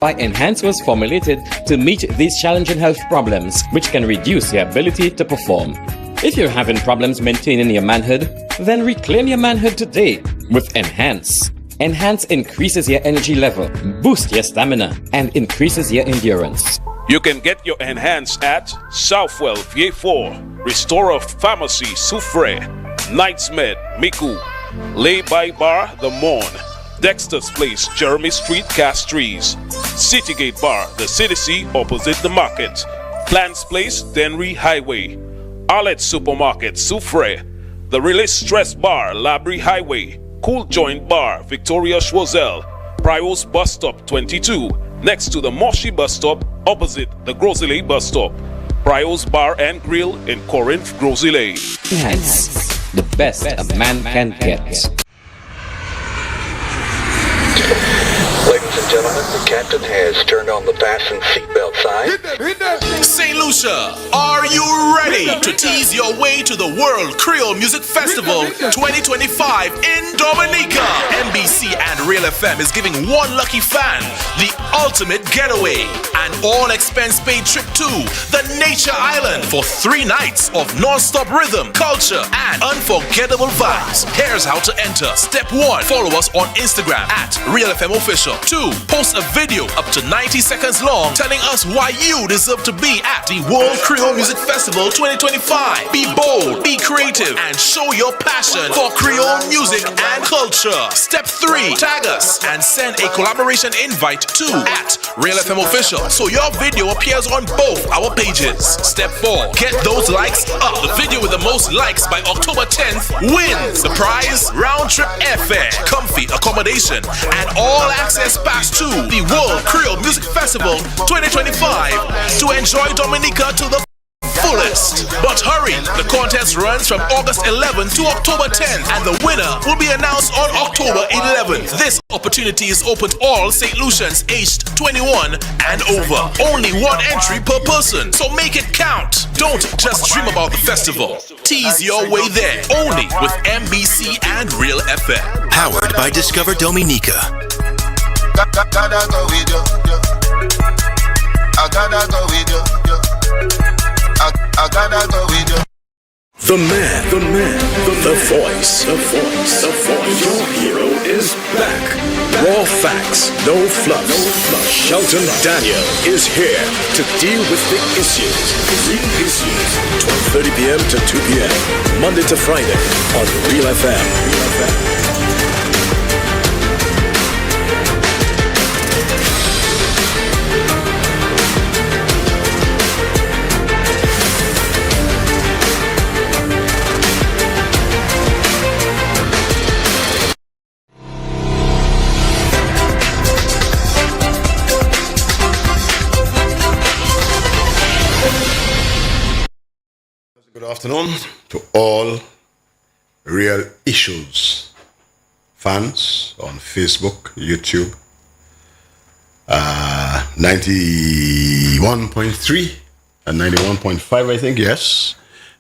By Enhance was formulated to meet these challenging health problems, which can reduce your ability to perform. If you're having problems maintaining your manhood, then reclaim your manhood today with Enhance. Enhance increases your energy level, boosts your stamina, and increases your endurance. You can get your Enhance at Southwell VA4, Restorer Pharmacy Soufre, Knights Med Miku, Lay by Bar The Morn, Dexter's Place Jeremy Street Castries, Citygate Bar The City opposite the market, Plants Place Denry Highway, Arlette Supermarket Soufre, The Release Stress Bar Labrie Highway, Cool Joint Bar Victoria Schwazel, Prios Bus Stop 22 next to the Moshi Bus Stop opposite the Grosile Bus Stop, Prios Bar and Grill in Corinth Grosile. Enhance, the best a man can get. Ladies and gentlemen, the captain has turned on the fasten seatbelt sign. St. Lucia, are you ready to tease your way to the World Creole Music Festival 2025 in Dominica? NBC and Real FM is giving one lucky fan the ultimate getaway, an all-expense-paid trip to the Nature Island for 3 nights of non-stop rhythm, culture, and unforgettable vibes. Here's how to enter. Step 1, follow us on Instagram at Real FM Official. 2, post a video up to 90 seconds long telling us why you deserve to be at the World Creole Music Festival 2025. Be bold, be creative, and show your passion for Creole music and culture. Step 3, tag us and send a collaboration invite to at Real FM Official so your video appears on both our pages. Step 4, get those likes up. The video with the most likes by October 10th wins the prize: round-trip airfare, comfy accommodation, and all-access pass to the World Creole Music Festival 2025 to enjoy Dominica to the fullest. But hurry, the contest runs from August 11th to October 10th, and the winner will be announced on October 11th. This opportunity is open to all St. Lucians aged 21 and over. Only 1 entry per person, so make it count. Don't just dream about the festival. Tease your way there, only with NBC and Real FM. Powered by Discover Dominica. Gotta go with you. I gotta go with you. I gotta go with you. The man, the voice. Your hero is back. Raw facts, no fluff. Shelton Daniel is here to deal with the issues. 12:30 p.m. to 2 p.m. Monday to Friday on Real FM. Good afternoon to all Real Issues fans on Facebook, YouTube, 91.3 and 91.5, I think, yes.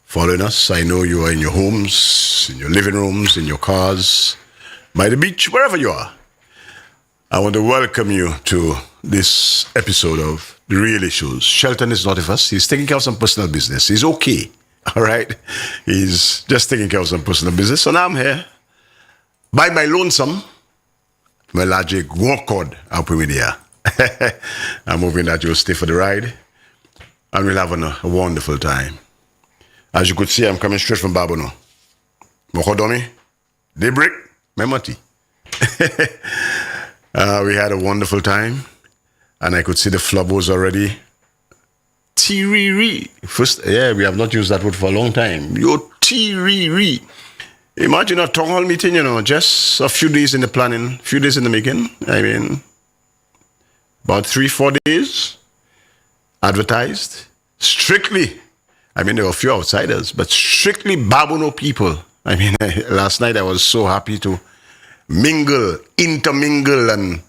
Following us, I know you are in your homes, in your living rooms, in your cars, by the beach, wherever you are. I want to welcome you to this episode of The Real Issues. Shelton is not with us. He's taking care of some personal business. He's okay. All right, he's just taking care of some personal business. So now I'm here by my lonesome. My logic walk-on up with here. I'm hoping that you'll stay for the ride and we'll have a wonderful time. As you could see, I'm coming straight from Babonneau. Mokodomi, daybreak, memoti. We had a wonderful time and I could see the flubos already. Tiriri. First, we have not used that word for a long time. Yo, tiriri. Imagine a town hall meeting, just a few days in the planning, few days in the making. I mean, about 3-4 days advertised. Strictly, there were a few outsiders, but strictly Babonneau people. Last night I was so happy to intermingle, and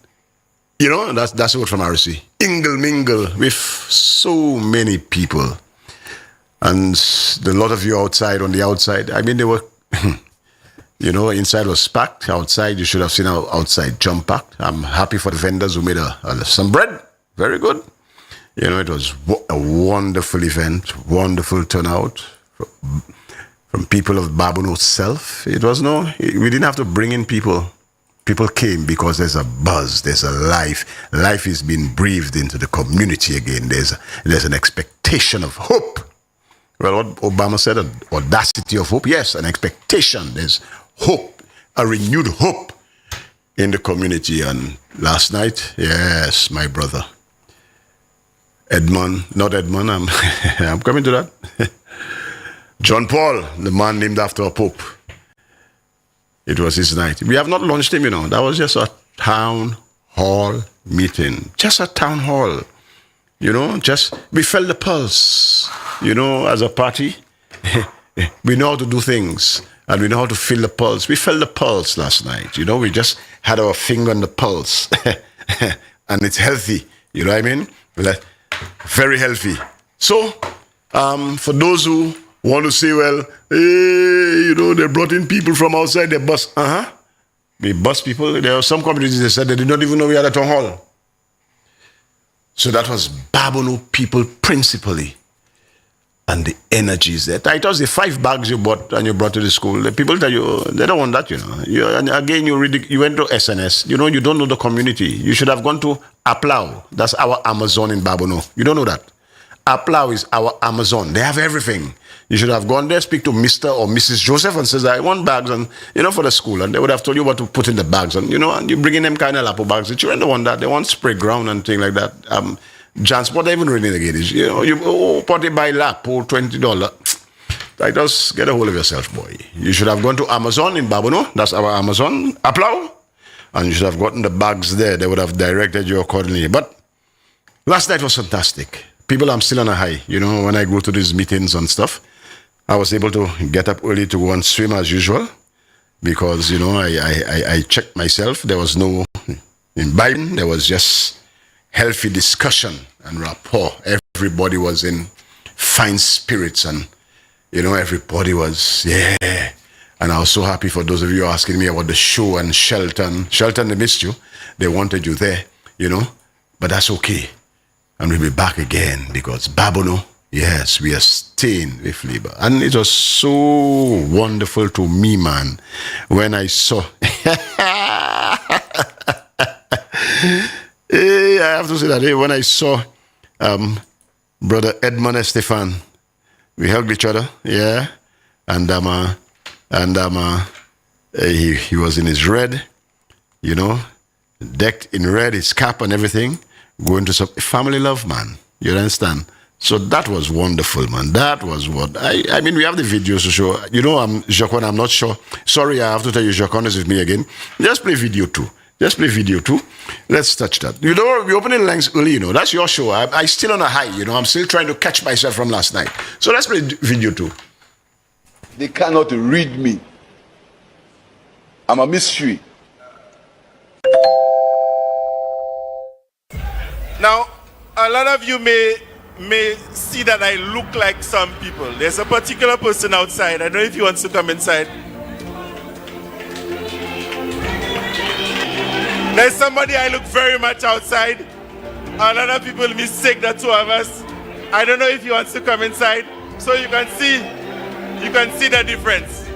that's the word from RC. Mingle with so many people. And a lot of you outside, on the outside, they were You know, inside was packed. Outside, you should have seen outside jam-packed. I'm happy for the vendors who made some bread. Very good. You know, it was a wonderful event, wonderful turnout from people of Babonneau itself. We didn't have to bring in people. People came because there's a buzz, there's a life. Life is being breathed into the community again. There's an expectation of hope. Well, what Obama said, an audacity of hope. Yes, an expectation. There's hope, a renewed hope in the community. And last night, yes, my brother, not Edmund, I'm coming to that. John Paul, the man named after a pope. It was his night. We have not launched him, you know. That was just a town hall meeting. Just a town hall. You know, we felt the pulse. You know, as a party, we know how to do things. And we know how to feel the pulse. We felt the pulse last night. You know, we just had our finger on the pulse. And it's healthy. You know what I mean? Very healthy. So, for those who want to say, well, hey, you know, they brought in people from outside, they bus. They bus people. There are some communities, they said they did not even know we had a town hall. So that was Babonneau people principally. And the energy is there. Titus, the 5 bags you bought and you brought to the school, the people tell you, they don't want that, you know. And again, you went to SNS. You know, you don't know the community. You should have gone to Aplau. That's our Amazon in Babonneau. You don't know that. Aplau is our Amazon. They have everything. You should have gone there, speak to Mr. or Mrs. Joseph and says, I want bags and, you know, for the school. And they would have told you what to put in the bags. And, you know, and you bring in them kind of Lapo bags. The children don't want that. They want spray ground and things like that. Transport, they even renegade it. You know, you put it by lap, or $20. Like, just get a hold of yourself, boy. You should have gone to Amazon in Babonneau. That's our Amazon. Applaud. And you should have gotten the bags there. They would have directed you accordingly. But last night was fantastic. People, I'm still on a high. You know, when I go to these meetings and stuff, I was able to get up early to go and swim as usual. Because, you know, I checked myself. There was no imbibing. There was just healthy discussion and rapport. Everybody was in fine spirits and, you know, everybody was, yeah. And I was so happy for those of you asking me about the show and Shelton. Shelton, they missed you. They wanted you there, you know, but that's okay. And we'll be back again because Babonneau, yes, we are staying with Labour. And it was so wonderful to me, man, when I saw... Hey, I have to say that. Hey, when I saw Brother Edmund Estefan, we hugged each other, yeah, and he was in his red, you know, decked in red, his cap and everything, going to some family love, man. You understand? So that was wonderful, man. That was what I mean. We have the videos to show. You know, Jacquin. I'm not sure. Sorry, I have to tell you, Jacquin is with me again. Just play video 2. Just play video 2. Let's touch that. You know, we're opening lines early, you know. That's your show. I'm still on a high, you know. I'm still trying to catch myself from last night. So let's play video 2. They cannot read me. I'm a mystery. Now, a lot of you may see that I look like some people. There's a particular person outside. I don't know if he wants to come inside. There's somebody I look very much outside. A lot of people mistake the two of us. I don't know if he wants to come inside, so you can see the difference.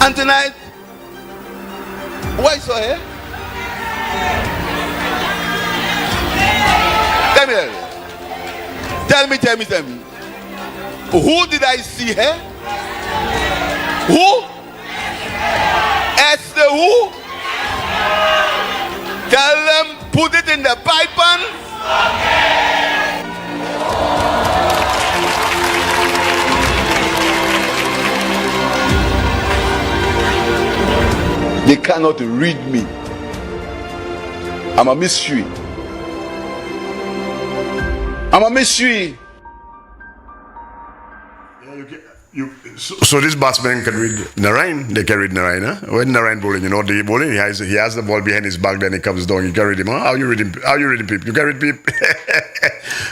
And tonight, what is your hair? Tell me. Who did I see here? Who? It's the who? Tell them, put it in the pipe and... They cannot read me. I'm a mystery. I'm a mystery. So this batsman can read Narayan. They can read Narayan. Huh? When Narayan bowling, the bowling, he has the ball behind his back, then he comes down. You can read him. Huh? How you reading Pip? You can read Pip.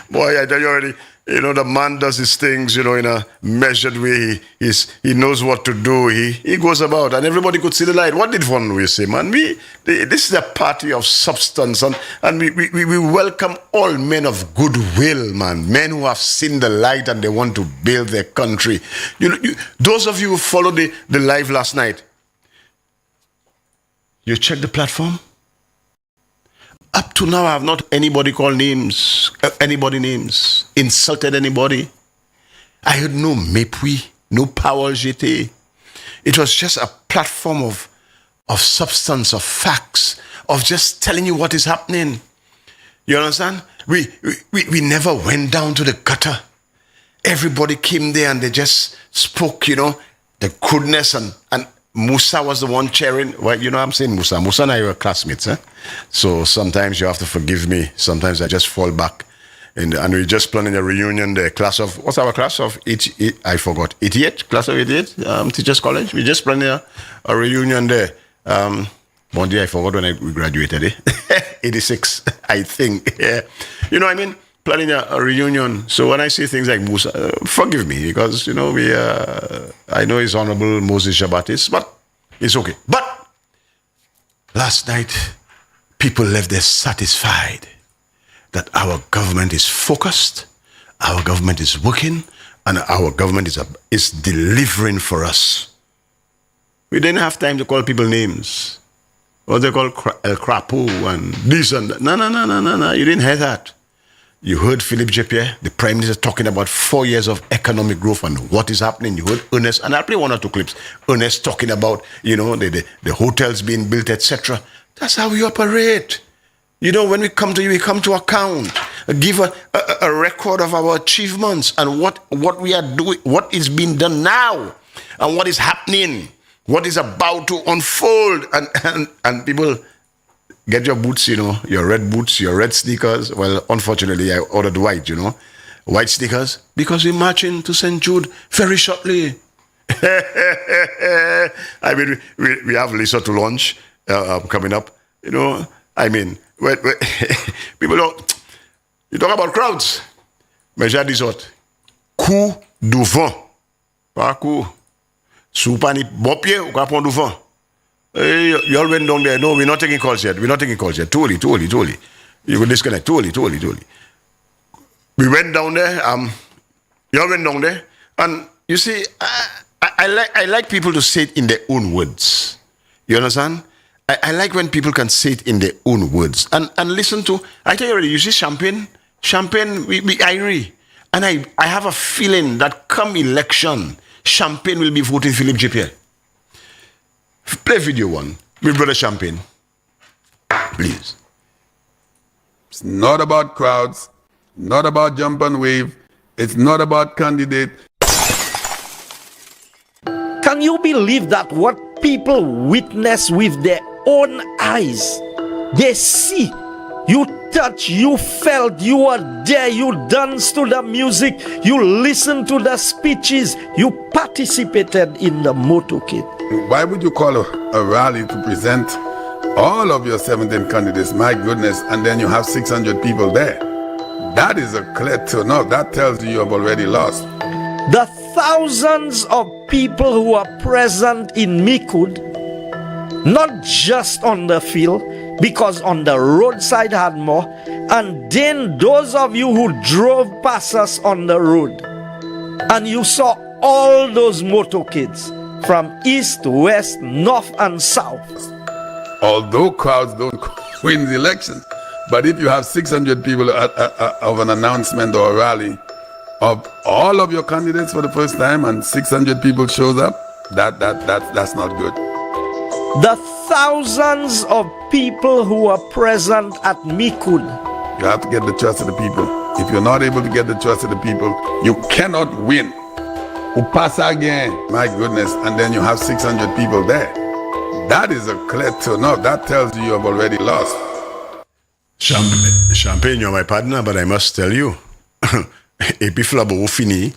Boy, I tell you already. The man does his things, in a measured way. He knows what to do. He goes about, and everybody could see the light. What did Von Louis say, man? This is a party of substance, and we welcome all men of goodwill, man. Men who have seen the light and they want to build their country. Those of you who followed the live last night, you checked the platform? Up to now, I have not anybody called names, insulted anybody. I heard no mépris, no power jeté. It was just a platform of substance, of facts, of just telling you what is happening. You understand? We never went down to the gutter. Everybody came there and they just spoke, the goodness and Musa was the one chairing. Well, I'm saying Musa. Musa and I were classmates. So sometimes you have to forgive me. Sometimes I just fall back. And we're just planning a reunion, the class of, what's our class of? I forgot. 88? Class of 88? Teachers College. We're just planning a reunion there. One day I forgot when we graduated. 86, I think. Yeah. You know what I mean? Planning a reunion. So when I say things like Musa, forgive me, because I know His Honorable Moses Shabatis, but it's okay. But last night, people left there satisfied that our government is focused, our government is working, and our government is delivering for us. We didn't have time to call people names. What they call El Crapo and this and that. No. You didn't hear that. You heard Philippe Jepierre, the Prime Minister, talking about 4 years of economic growth and what is happening. You heard Ernest, and I'll play one or two clips. Ernest talking about, the hotels being built, etc. That's how we operate. When we come to you, we come to account, give a record of our achievements and what we are doing, what is being done now, and what is happening, what is about to unfold, and people. Get your boots, your red boots, your red sneakers. Well, unfortunately, I ordered white, white sneakers, because we're marching to St. Jude very shortly. I mean, we have Lisa to launch coming up. People don't. You talk about crowds. Mais j'ai dit ça. Coup du vent, pas coup. Sous panique, bon pied, ou quoi prendre du vent. Hey, you all went down there. No, we're not taking calls yet. Too early. You will disconnect. Too early. We went down there. You all went down there. And you see, I like people to say it in their own words. You understand? I like when people can say it in their own words. And listen to, I tell you already, you see Champagne, we Irie. And I have a feeling that come election, Champagne will be voting Philippe Jepierre. Play video one with Brother Champagne, please. It's not about crowds, not about jump and wave. It's not about candidate. Can you believe that what people witness with their own eyes? They see, you touch, you felt, you were there, you danced to the music, you listened to the speeches, you participated in the motorcade. Why would you call a rally to present all of your 17 candidates? My goodness, and then you have 600 people there. That is a clear turn off. That tells you have already lost. The thousands of people who are present in Mikud, not just on the field, because on the roadside had more, and then those of you who drove past us on the road, and you saw all those motorcades from east, west, north, and south. Although crowds don't win the election, but if you have 600 people of an announcement or a rally of all of your candidates for the first time, and 600 people shows up, that's not good. The thousands of people who are present at Mikud. You have to get the trust of the people. If you're not able to get the trust of the people, you cannot win. Upasa again, my goodness, and then you have 600 people there. That is a clear turn off. That tells you have already lost. Champagne, you're my partner, but I must tell you, et puis Flabo fini,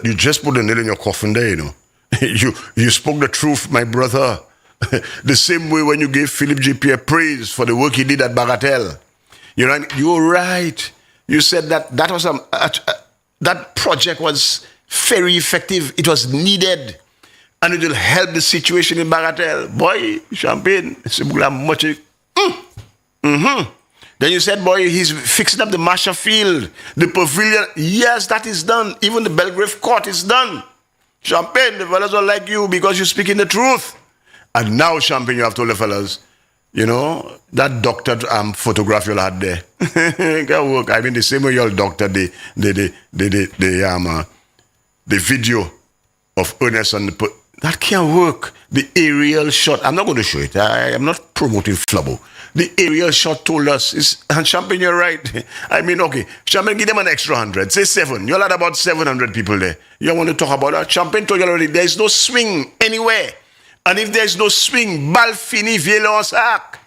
You just put a nail in your coffin there, you know. you spoke the truth, my brother. The same way when you gave Philip J. Pierre praise for the work he did at Bagatelle. You know, you're right. You said that was that project was very effective. It was needed, and it will help the situation in Bagatelle. Boy, Champagne, Then you said, boy, he's fixing up the Marshall Field, the pavilion. Yes, that is done. Even the Belgrave Court is done. Champagne, the fellas don't like you because you're speaking the truth. And now, Champagne, you have told the fellas, you know, that doctored photograph you had there. Can work. I mean, the same way you all doctored the video of Ernest and that can't work. The aerial shot, I'm not going to show it. I am not promoting flubbo. The aerial shot told us, and Champagne, you're right. I mean, okay, Champagne, give them an extra 100. Say 7. You'll had about 700 people there. You want to talk about that? Champagne told you already, there is no swing anywhere. And if there is no swing, ball fini, violon sac.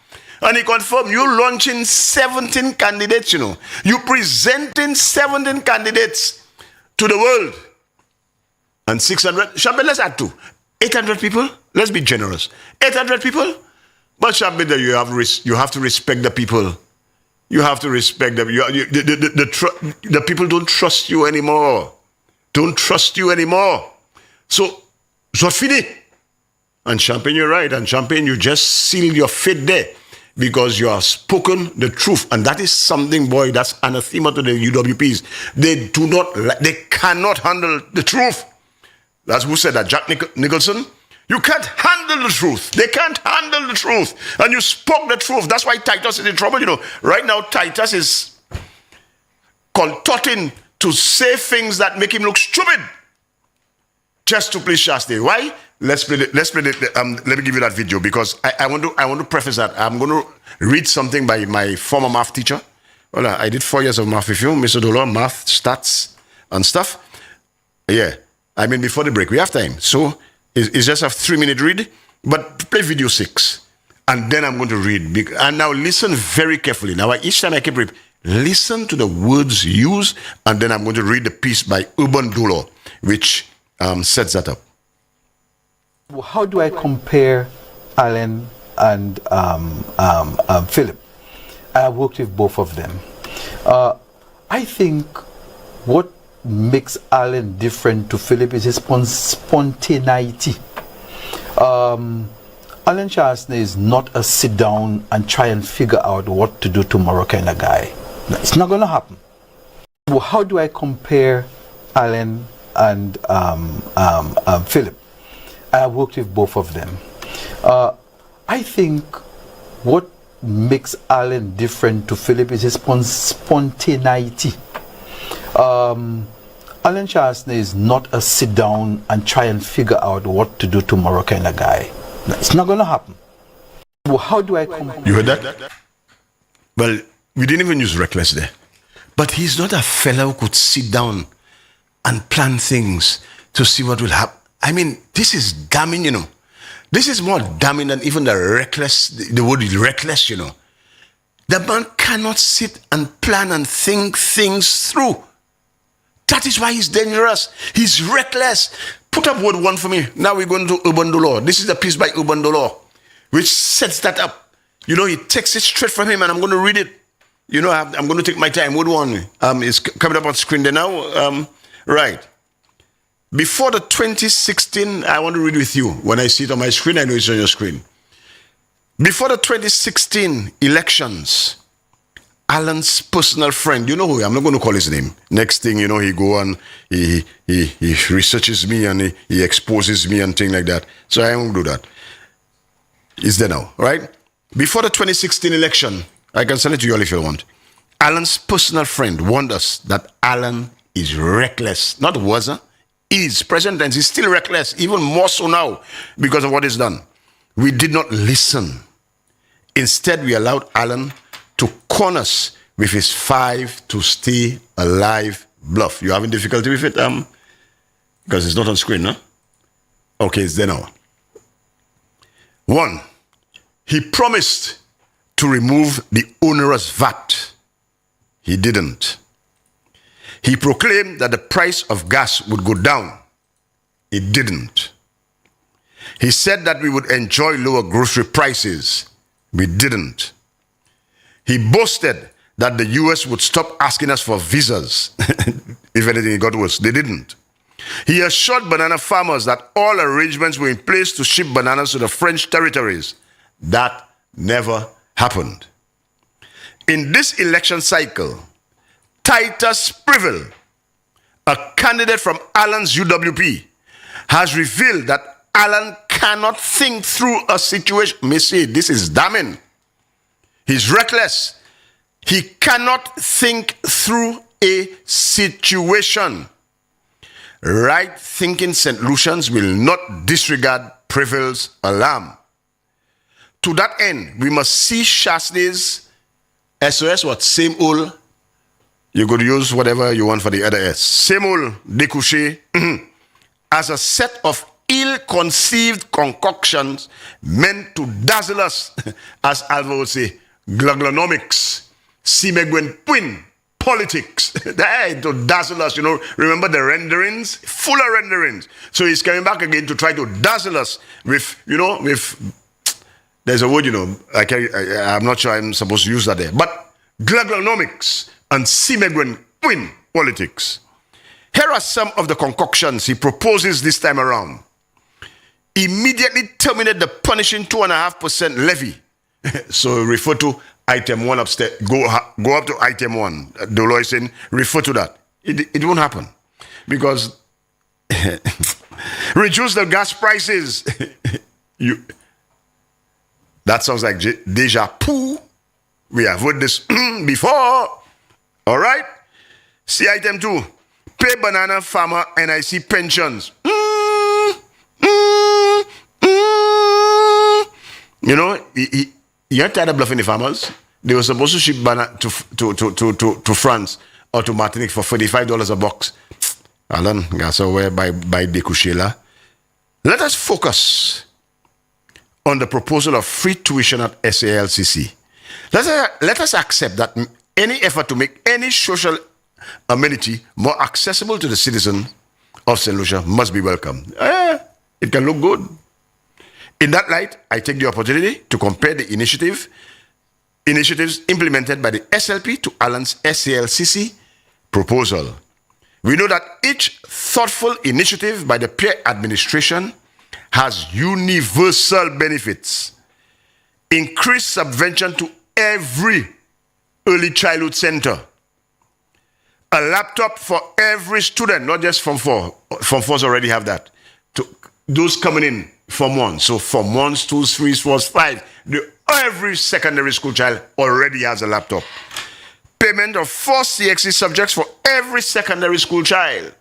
And he confirmed, you launching 17 candidates, you know. You presenting 17 candidates to the world. And 600, Champagne, let's add 2. 800 people? Let's be generous. 800 people? But Champagne, you have to respect the people. You have to respect them. The people don't trust you anymore. Don't trust you anymore. So fini. And Champagne, you're right. And Champagne, you just sealed your fate there because you have spoken the truth. And that is something, boy, that's anathema to the UWPs. They cannot handle the truth. That's who said that, Jack Nicholson? You can't handle the truth. They can't handle the truth. And you spoke the truth. That's why Titus is in trouble. You know, right now Titus is contorting to say things that make him look stupid. Just to please Shasti. Why? Let me give you that video because I want to preface that. I'm going to read something by my former math teacher. Well, I did 4 years of math with you, Mr. Dollar, math, stats, and stuff. Yeah. I mean, before the break, we have time. So it's just a 3-minute read, but play video 6. And then I'm going to read. And now listen very carefully. Now, each time I keep reading, listen to the words used, and then I'm going to read the piece by Urban Dulo, which sets that up. How do I compare Alan and Philip? I have worked with both of them. I think what makes Alan different to Philip is his spontaneity. Alan Chancellor is not a sit down and try and figure out what to do tomorrow kind of guy. It's not going to happen. How do I compare Alan and Philip? I have worked with both of them. I think what makes Alan different to Philip is his spontaneity. Alan Chancellor is not a sit down and try and figure out what to do tomorrow kind of guy. It's not going to happen. How do I compare? You heard that? Well, we didn't even use reckless there. But he's not a fellow who could sit down and plan things to see what will happen. I mean, this is damning, you know. This is more damning than even the word reckless, you know. The man cannot sit and plan and think things through. That is why he's dangerous. He's reckless. Put up word 1 for me. Now we're going to Urban Dolor. This is a piece by Urban Dolor, which sets that up. You know, he takes it straight from him, and I'm going to read it. You know, I'm going to take my time. Word 1 is coming up on screen there now. Right. Before the 2016, I want to read with you. When I see it on my screen, I know it's on your screen. Before the 2016 elections, Alan's personal friend, you know who, I'm not going to call his name. Next thing, you know, he go and he researches me and he exposes me and things like that. So I won't do that. It's there now, right? Before the 2016 election, I can send it to you all if you want. Alan's personal friend warned us that Alan is reckless. Not was, is. Present tense, he's still reckless, even more so now because of what he's done. We did not listen. Instead, we allowed Alan to con us with his 5 to stay alive bluff. You having difficulty with it? Because it's not on screen, huh? Okay, it's there now. 1, he promised to remove the onerous VAT. He didn't. He proclaimed that the price of gas would go down. It didn't. He said that we would enjoy lower grocery prices. We didn't. He boasted that the US would stop asking us for visas. If anything, it got worse. They didn't. He assured banana farmers that all arrangements were in place to ship bananas to the French territories. That never happened. In this election cycle, Titus Privel, a candidate from Allen's UWP, has revealed that Allen cannot think through a situation. Missy, this is damning. He's reckless. He cannot think through a situation. Right thinking St. Lucians will not disregard Privel's alarm. To that end, we must see Shastney's SOS, what? Same old. You could use whatever you want for the other S. Same old découché as a set of ill-conceived concoctions meant to dazzle us, as Alva would say, gluglonomics, simegwen politics, to dazzle us, remember the renderings? Full of renderings. So he's coming back again to try to dazzle us with, there's a word, I'm not sure I'm supposed to use that there, but gluglonomics and simegwen politics. Here are some of the concoctions he proposes this time around. Immediately terminate the punishing 2.5% levy. So refer to item 1 upstairs. Go up to item 1. Doloisen, refer to that. It won't happen. Because reduce the gas prices. That sounds like deja vu. We have heard this before. All right? See item 2. Pay banana farmer NIC pensions. You're tired of bluffing the farmers. They were supposed to ship banana to France or to Martinique for $45 a box. Alan, that's aware by Dekushela. Let us focus on the proposal of free tuition at SALCC. Let us accept that any effort to make any social amenity more accessible to the citizen of St. Lucia must be welcome. It can look good. In that light, I take the opportunity to compare the initiatives implemented by the SLP to Allen's SALCC proposal. We know that each thoughtful initiative by the peer administration has universal benefits. Increased subvention to every early childhood center. A laptop for every student, not just Form 4. Form 4s already have that. To those coming in Form 1. So Form 1s, 2s, 3s, 4s, 5. Every secondary school child already has a laptop. Payment of 4 CXC subjects for every secondary school child.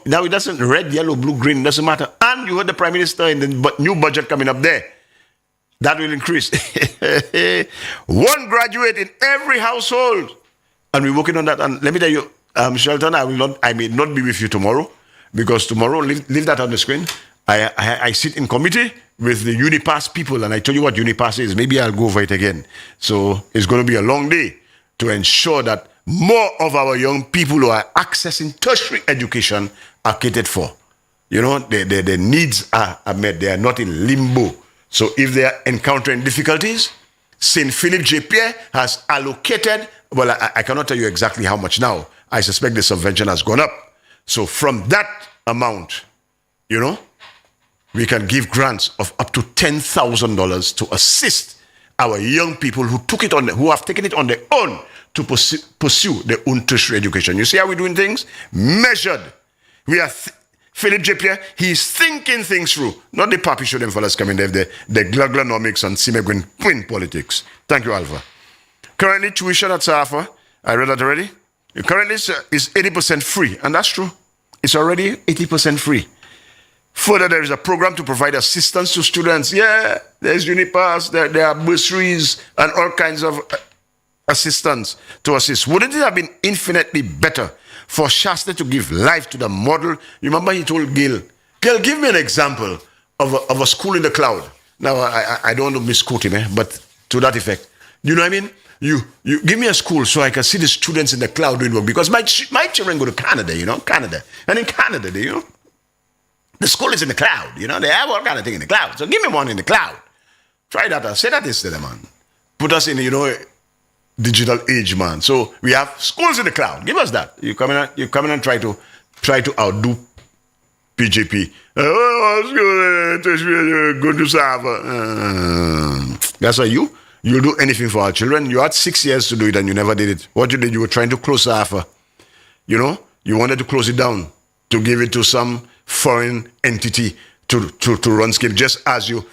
Now it doesn't, red, yellow, blue, green, doesn't matter. And you heard the Prime Minister in the new budget coming up there. That will increase. 1 graduate in every household. And we're working on that. And let me tell you, Shelton, I may not be with you tomorrow, because tomorrow, leave that on the screen. I sit in committee with the Unipass people, and I tell you what Unipass is. Maybe I'll go over it again. So it's going to be a long day to ensure that more of our young people who are accessing tertiary education are catered for. Their needs are met. They are not in limbo. So if they are encountering difficulties, St. Philip J. Pierre has allocated, well, I cannot tell you exactly how much now. I suspect the subvention has gone up. So from that amount, we can give grants of up to $10,000 to assist our young people who have taken it on their own to pursue their own tertiary education. You see how we're doing things? Measured. We are Philip J. Pierre, he's thinking things through. Not the papi show them fellas coming there, the gluglonomics and simegwen politics. Thank you, Alva. Currently, tuition at Safa, I read that already. Currently, is 80% free, and that's true. It's already 80% free. Further, there is a program to provide assistance to students. Yeah, there's Unipass, there are bursaries, and all kinds of assistance to assist. Wouldn't it have been infinitely better for Shasta to give life to the model? You remember he told Gail, give me an example of a school in the cloud. Now, I don't want to misquote him, but to that effect. You know what I mean? you give me a school so I can see the students in the cloud doing work, because my children go to Canada, Canada. And in Canada, the school is in the cloud, they have all kind of thing in the cloud. So give me one in the cloud. Try that. Say that instead, man. Put us in, digital age, man. So we have schools in the cloud. Give us that. You come in and try to outdo PJP. Go to server. That's why you'll do anything for our children. You had 6 years to do it and you never did it. What you did, you were trying to close server. You wanted to close it down, to give it to some foreign entity to run scheme, just as you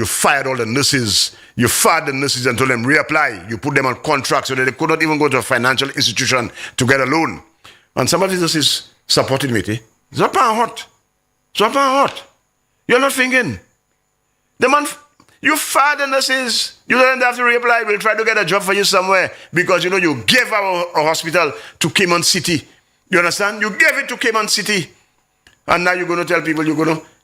fired all the nurses. You fired the nurses and told them reapply. You put them on contracts so that they could not even go to a financial institution to get a loan. And some of these nurses supported me. It's not hot. You're not thinking. The man, you fired the nurses. You don't have to reapply. We'll try to get a job for you somewhere, because you gave our hospital to Cayman City. You understand? You gave it to Cayman City. And now you're going to tell people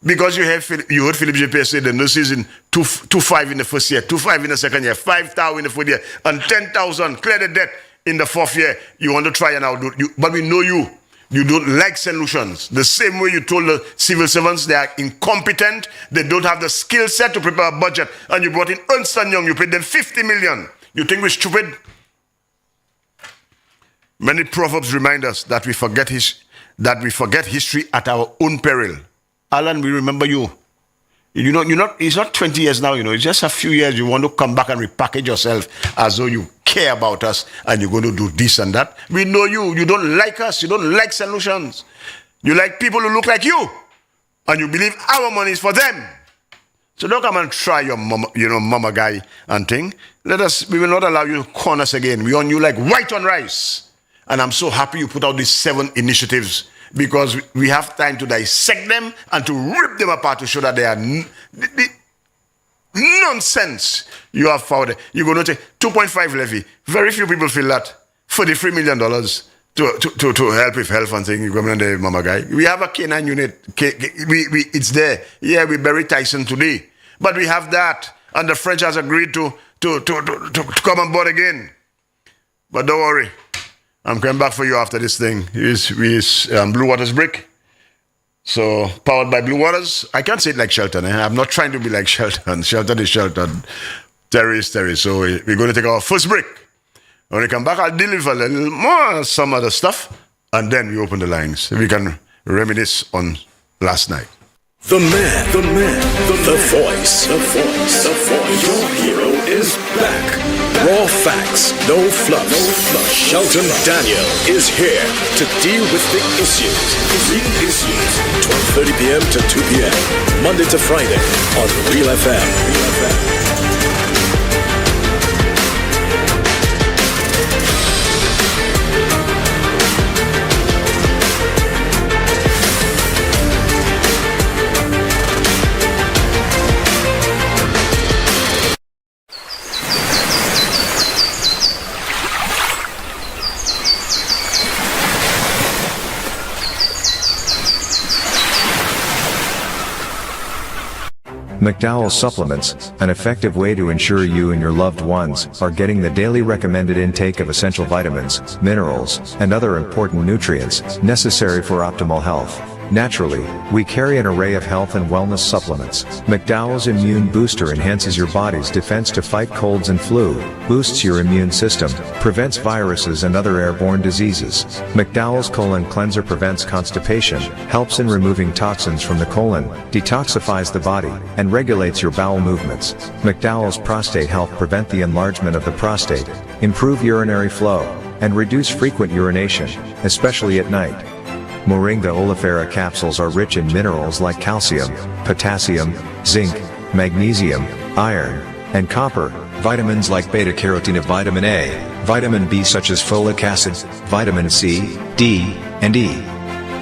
because you heard Philip J. say the nurses in 2.5 in the first year, 2.5 in the second year, 5,000 in the fourth year, and 10,000 clear the debt in the fourth year. You want to try and outdo you, but we know you. You don't like solutions. The same way you told the civil servants they are incompetent, they don't have the skill set to prepare a budget, and you brought in Ernst & Young, you paid them 50 million. You think we're stupid? Many proverbs remind us that we forget history at our own peril. Alan, we remember you. It's not 20 years now, it's just a few years. You want to come back and repackage yourself as though you care about us and you're going to do this and that. We know you. You don't like us. You don't like solutions. You like people who look like you. And you believe our money is for them. So don't come and try your mama guy and thing. We will not allow you to corner us again. We on you like white on rice. And I'm so happy you put out these 7 initiatives, because we have time to dissect them and to rip them apart to show that they are nonsense. You have found. You're going to take 2.5 levy. Very few people feel that. $43 million to help with health and things. You come in there, mama guy. We have a K9 unit. It's there. Yeah, we buried Tyson today. But we have that. And the French has agreed to come on board again. But don't worry. I'm coming back for you after this thing. It's Blue Waters Brick. So, powered by Blue Waters. I can't say it like Shelton. I'm not trying to be like Shelton. Shelton is Shelton. Terry is Terry. So, we're going to take our first break. When we come back, I'll deliver a little more, some other stuff. And then we open the lines. We can reminisce on last night. The man, the voice. Your hero is back. Raw facts, no fluff. Shelton Daniel is here to deal with the issues. Big issues. 12:30 p.m. to 2 p.m. Monday to Friday on Real FM. McDowell's Supplements, an effective way to ensure you and your loved ones are getting the daily recommended intake of essential vitamins, minerals, and other important nutrients necessary for optimal health. Naturally, we carry an array of health and wellness supplements. McDowell's Immune Booster enhances your body's defense to fight colds and flu, boosts your immune system, prevents viruses and other airborne diseases. McDowell's Colon Cleanser prevents constipation, helps in removing toxins from the colon, detoxifies the body, and regulates your bowel movements. McDowell's Prostate Health prevent the enlargement of the prostate, improve urinary flow, and reduce frequent urination, especially at night. Moringa oleifera capsules are rich in minerals like calcium, potassium, zinc, magnesium, iron, and copper, vitamins like beta-carotene of vitamin A, vitamin B such as folic acid, vitamin C, D, and E.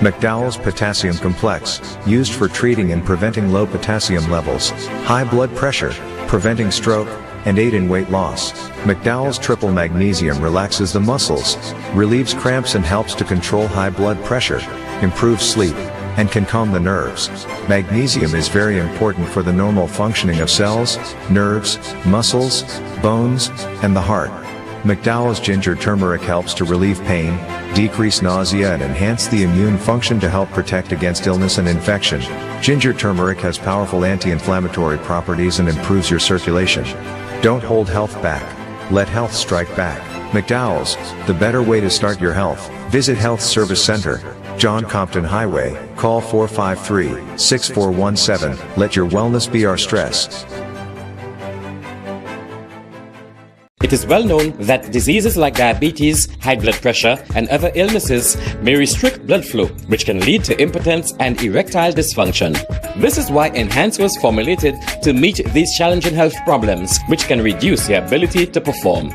McDowell's Potassium Complex, used for treating and preventing low potassium levels, high blood pressure, preventing stroke, and aid in weight loss. McDowell's Triple Magnesium relaxes the muscles, relieves cramps and helps to control high blood pressure, improves sleep, and can calm the nerves. Magnesium is very important for the normal functioning of cells, nerves, muscles, bones, and the heart. McDowell's ginger turmeric helps to relieve pain, decrease nausea and enhance the immune function to help protect against illness and infection. Ginger turmeric has powerful anti-inflammatory properties and improves your circulation. Don't hold health back. Let health strike back. McDowell's, the better way to start your health. Visit Health Service Center, John Compton Highway, call 453-6417. Let your wellness be our stress. It is well known that diseases like diabetes, high blood pressure, and other illnesses may restrict blood flow, which can lead to impotence and erectile dysfunction. This is why Enhance was formulated to meet these challenging health problems, which can reduce your ability to perform.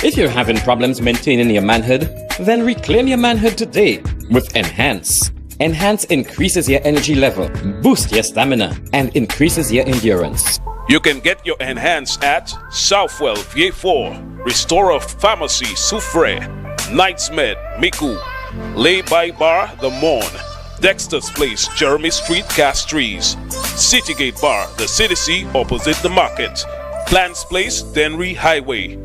If you're having problems maintaining your manhood, then reclaim your manhood today with Enhance. Enhance increases your energy level, boosts your stamina, and increases your endurance. You can get your Enhance at Southwell VA4, Restorer Pharmacy Soufre, Knights Med Miku, Lay by Bar The Morn, Dexter's Place Jeremy Street Castries, Citygate Bar The City opposite the market, Plants Place Denry Highway,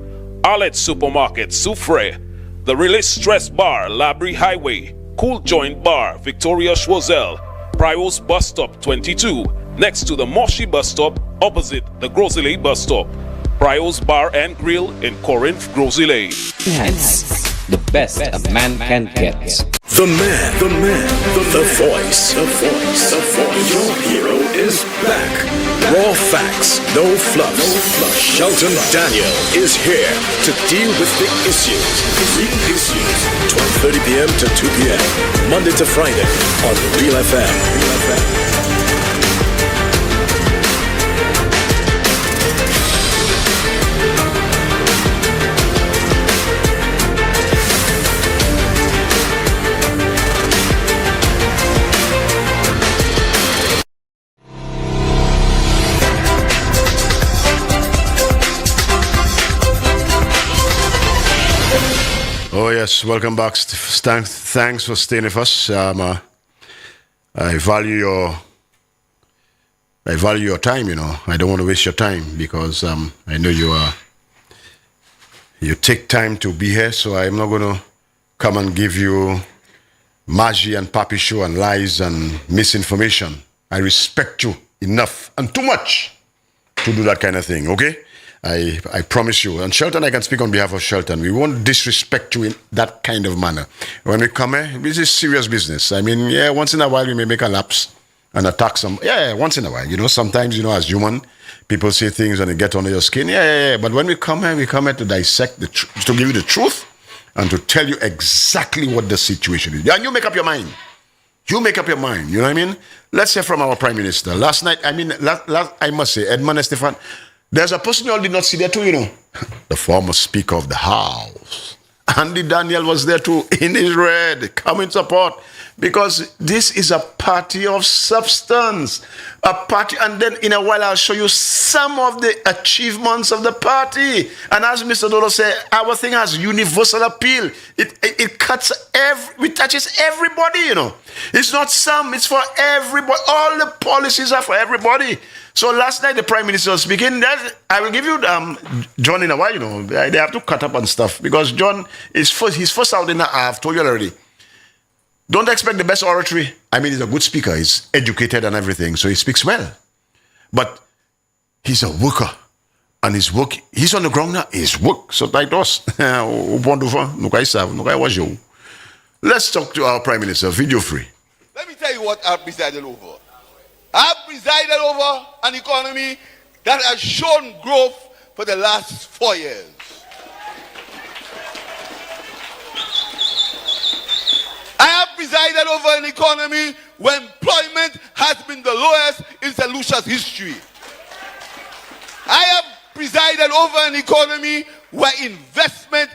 Arlette Supermarket Soufre, The Release Stress Bar Labrie Highway, Cool Joint Bar Victoria Schwazel, Prios Bus Stop 22, next to the Moshi Bus Stop opposite the Grosley Bus Stop, Prios Bar and Grill in Corinth, Grosley. Enhance, the best a man can get. The man, the voice, the voice. Your hero is back. Raw facts, no fluff. Shelton Daniel is here to deal with the issues. 12:30 p.m. to 2 p.m. Monday to Friday on Real FM. Oh yes, welcome back. Thanks for staying with us. I value your time. You know, I don't want to waste your time because I know you take time to be here. So I'm not going to come and give you magie and papi show and lies and misinformation. I respect you enough and too much to do that kind of thing. Okay. I promise you. And Shelton, I can speak on behalf of Shelton. We won't disrespect you in that kind of manner. When we come here, this is serious business. I mean, yeah, once in a while we may make a lapse and attack some. Yeah, once in a while. You know, sometimes, you know, as human, people say things and they get under your skin. Yeah. But when we come here to dissect the truth, to give you the truth and to tell you exactly what the situation is. And you make up your mind. You make up your mind. You know what I mean? Let's hear from our Prime Minister. Last night, I must say, Edmund Estefan, there's a person you all did not see there too, you know. The former Speaker of the House. Andy Daniel was there too, in his red, come in support. Because this is a party of substance. A party, and then in a while I'll show you some of the achievements of the party. And as Mr. Dodo said, our thing has universal appeal. It touches everybody, you know. It's not some, it's for everybody. All the policies are for everybody. So last night the Prime Minister was speaking. I will give you John in a while, you know. They have to cut up and stuff because John is his first out in I've told you already. Don't expect the best oratory. I mean, he's a good speaker. He's educated and everything, so he speaks well. But he's a worker. And his work, he's on the ground now. His work, so like us. Let's talk to our Prime Minister, video free. Let me tell you what I've presided over. I've presided over an economy that has shown growth for the last 4 years. I have presided over an economy where employment has been the lowest in St. Lucia's history. I have presided over an economy where investment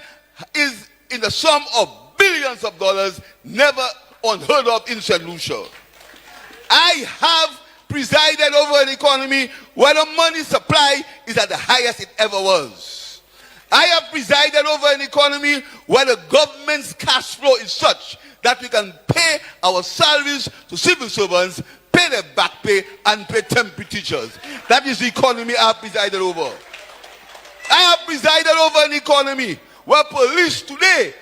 is in the sum of billions of dollars, never unheard of in St. Lucia. I have presided over an economy where the money supply is at the highest it ever was. I have presided over an economy where the government's cash flow is such that we can pay our salaries to civil servants, pay their back pay, and pay temporary teachers. That is the economy I have presided over. I have presided over an economy where police today,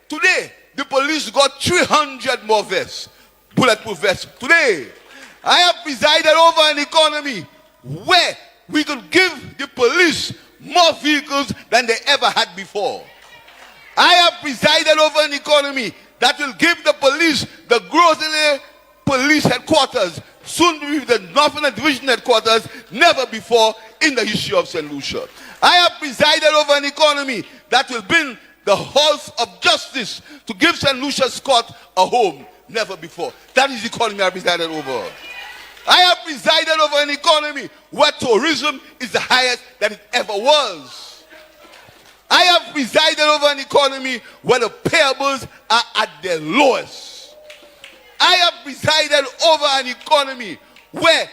the police got 300 more vests, bulletproof vests today. I have presided over an economy where we could give the police more vehicles than they ever had before. I have presided over an economy that will give the police the Grosley Police Headquarters, soon to be the Northern Division Headquarters, never before in the history of St. Lucia. I have presided over an economy that will bring the House of Justice to give St. Lucia's Court a home, never before. That is the economy I have presided over. I have presided over an economy where tourism is the highest that it ever was. I have presided over an economy where the payables are at their lowest. I have presided over an economy where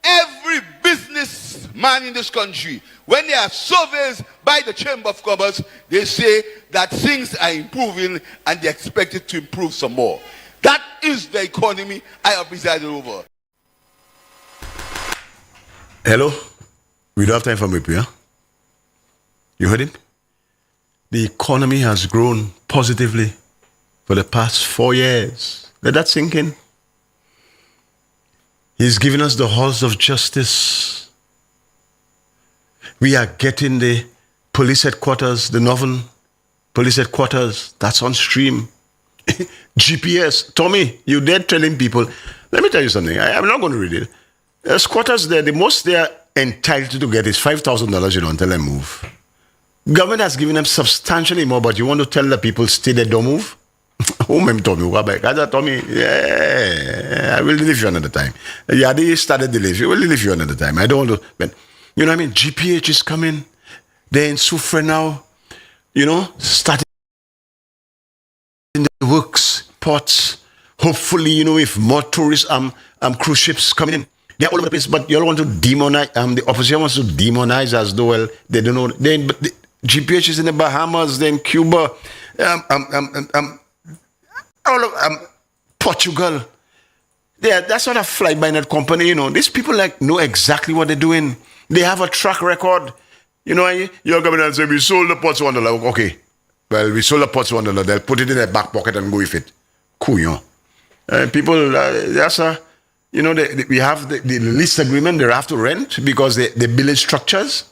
every businessman in this country, when there are surveys by the Chamber of Commerce, they say that things are improving and they expect it to improve some more. That is the economy I have presided over. Hello? We don't have time for me, huh? You heard him? The economy has grown positively for the past 4 years. Let that sink in. He's given us the halls of justice. We are getting the police headquarters, the Northern Police Headquarters. That's on stream. GPS. Tommy, you there telling people. Let me tell you something. I'm not going to read it. There's quarters there. The most they are entitled to get is $5,000, until they move. Government has given them substantially more, but you want to tell the people stay there, don't move? Who told me? I told me, yeah, I will leave you another time. Yeah, they started the leave. We'll leave you another time. I don't want to, but you know what I mean? GPH is coming. They're in Soufre now. Starting the works, ports. Hopefully, if more tourists, cruise ships coming in. They're all over the place, but you all want to demonize. The opposition wants to demonize as though, well, they don't know. GPH is in the Bahamas, then Cuba, all of Portugal. Yeah, that's not a fly-by-night company, These people know exactly what they're doing. They have a track record. You're coming and say, we sold the pots $1. Okay. Well, we sold the pots $1. They'll put it in their back pocket and go with it. Cool, people, that's a... we have the lease agreement they have to rent because they build structures,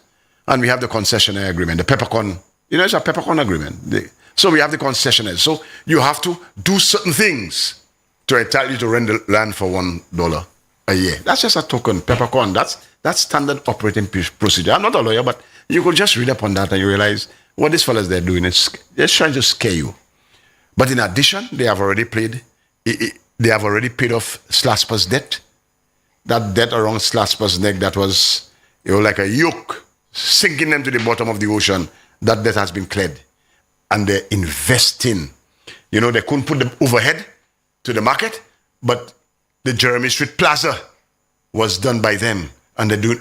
and we have the concessionaire agreement, the peppercorn. It's a peppercorn agreement. So we have the concessionaire. So you have to do certain things to entitle you to rent the land for $1 a year. That's just a token, peppercorn. That's standard operating procedure. I'm not a lawyer, but you could just read up on that and you realize what these fellas they're doing is they're trying to scare you. But in addition, they have already paid off Slasper's debt. That debt around Slasper's neck that was like a yoke sinking them to the bottom of the ocean. That debt has been cleared. And they're investing. They couldn't put the overhead to the market, but the Jeremy Street Plaza was done by them. And they're doing,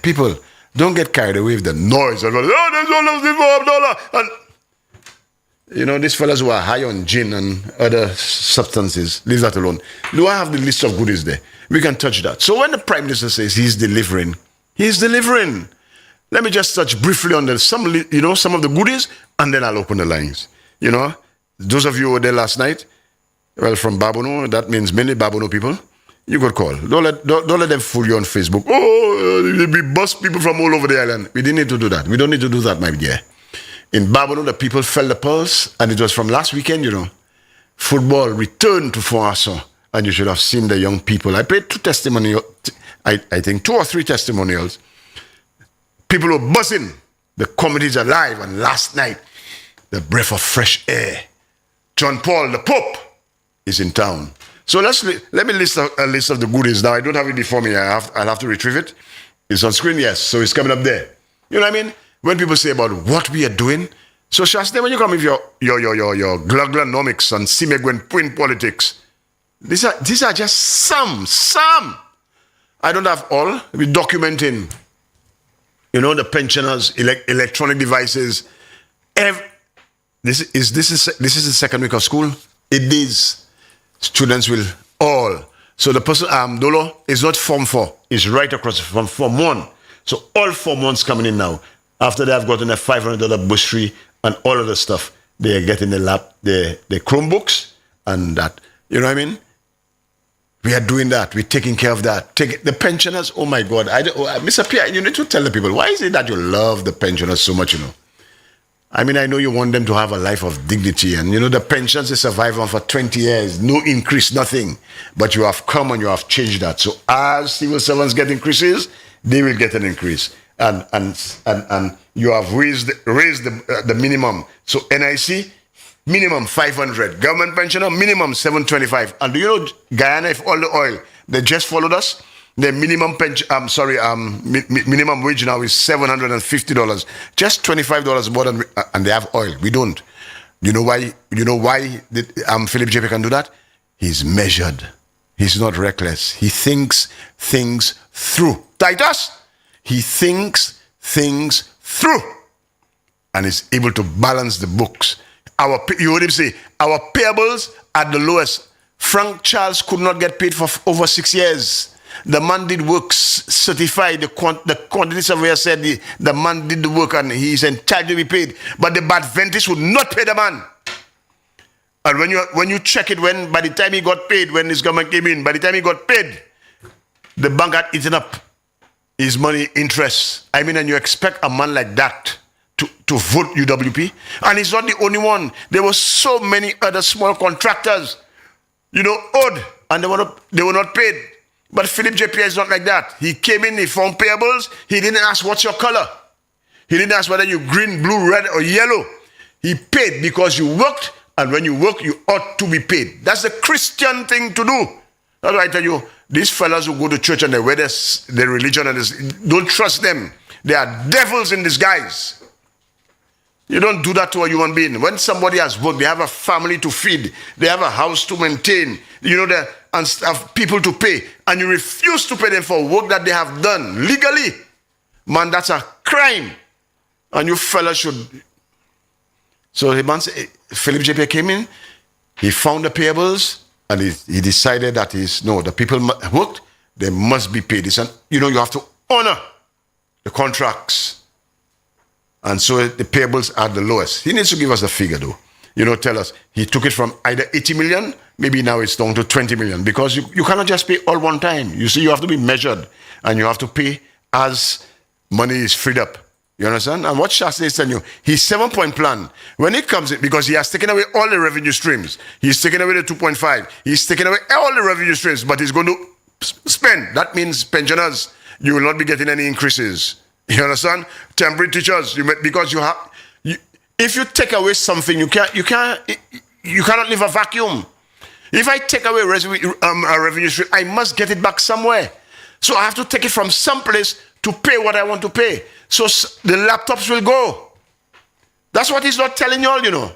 people, don't get carried away with the noise. There's all and these fellas who are high on gin and other substances, leave that alone. Do I have the list of goodies there? We can touch that. So when the Prime Minister says he's delivering, he's delivering. Let me just touch briefly on some of the goodies, and then I'll open the lines. Those of you who were there last night, well, from Babonneau, that means many Babonneau people, you could call. Don't let them fool you on Facebook. Oh, we bust people from all over the island. We didn't need to do that. We don't need to do that, my dear. In Babonneau, the people felt the pulse, and it was from last weekend, Football returned to Fonasson, and you should have seen the young people. I played two testimonials, I think 2 or 3 testimonials. People were buzzing. The community's alive, and last night, the breath of fresh air. John Paul, the Pope, is in town. So let me list a list of the goodies. Now, I don't have it before me. I'll have to retrieve it. It's on screen, yes, so it's coming up there. You know what I mean? When people say about what we are doing, so Shasta, when you come with your gluglanomics and Simegwen politics, these are just some. I don't have all. We're documenting, the pensioners, electronic devices. This is the second week of school. It is. Students will all. So the person, Dolo, is not Form 4. It's right across from Form 1. So all Form 1s coming in now. After they have gotten a $500 bursary and all of the stuff, they are getting the Chromebooks and that. You know what I mean? We are doing that. We're taking care of that. The pensioners, oh my God. Mr. Pierre, you need to tell the people, why is it that you love the pensioners so much, you know? I mean, I know you want them to have a life of dignity. And, you know, the pensions, they survive on for 20 years. No increase, nothing. But you have come and you have changed that. So as civil servants get increases, they will get an increase. And you have raised the minimum. So NIC, minimum 500. Government pensioner, minimum 725. And do you know, Guyana, if all the oil, they just followed us, the minimum minimum wage now is $750. Just $25 more than, and they have oil. We don't. You know why? Philip JP can do that? He's measured. He's not reckless. He thinks things through. Titus, he thinks things through, and is able to balance the books. You heard him say, our payables at the lowest. Frank Charles could not get paid for over 6 years. The man did work certified. The quantity surveyor said the man did the work and he is entitled to be paid. But the Badventist would not pay the man. And when you check it, by the time he got paid, when his government came in, by the time he got paid, the bank had eaten up his money interest. I mean, and you expect a man like that to vote UWP? And he's not the only one. There were so many other small contractors, you know, owed, and they were not paid. But Philip J. Pierre is not like that. He came in, he found payables. He didn't ask what's your color. He didn't ask whether you're green, blue, red, or yellow. He paid because you worked, and when you work, you ought to be paid. That's the Christian thing to do. That's why I tell you, these fellas who go to church and they wear their religion, and don't trust them. They are devils in disguise. You don't do that to a human being. When somebody has worked, they have a family to feed, they have a house to maintain, you know, and have people to pay, and you refuse to pay them for work that they have done legally. Man, that's a crime. And you fellas should. So the man, Philip J.P. came in, he found the payables, and he decided that the people worked, they must be paid. He said, you know, you have to honor the contracts. And so the payables are the lowest. He needs to give us a figure, though. You know, tell us, he took it from either 80 million, maybe now it's down to 20 million, because you cannot just pay all one time. You see, you have to be measured, and you have to pay as money is freed up. You understand? And what Shasta is telling you, his 7-point plan, when it comes in, because he has taken away all the revenue streams, he's taken away the 2.5, he's taken away all the revenue streams, but he's going to spend. That means pensioners, you will not be getting any increases. You understand? Temporary teachers, because if you take away something, you cannot leave a vacuum. If I take away a revenue stream, I must get it back somewhere. So I have to take it from someplace to pay what I want to pay. So the laptops will go. That's what he's not telling you all, you know.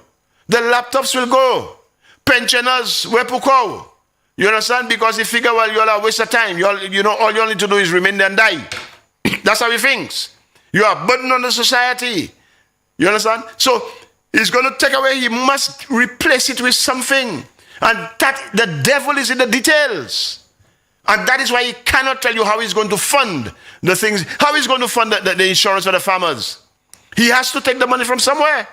The laptops will go. Pensioners, where puko? You understand? Because he figure, well, you all are a waste of time. All you need to do is remain there and die. That's how he thinks. You are a burden on the society. You understand? So he's going to take away, he must replace it with something. And that the devil is in the details. And that is why he cannot tell you how he's going to fund the things, how he's going to fund the insurance for the farmers. He has to take the money from somewhere.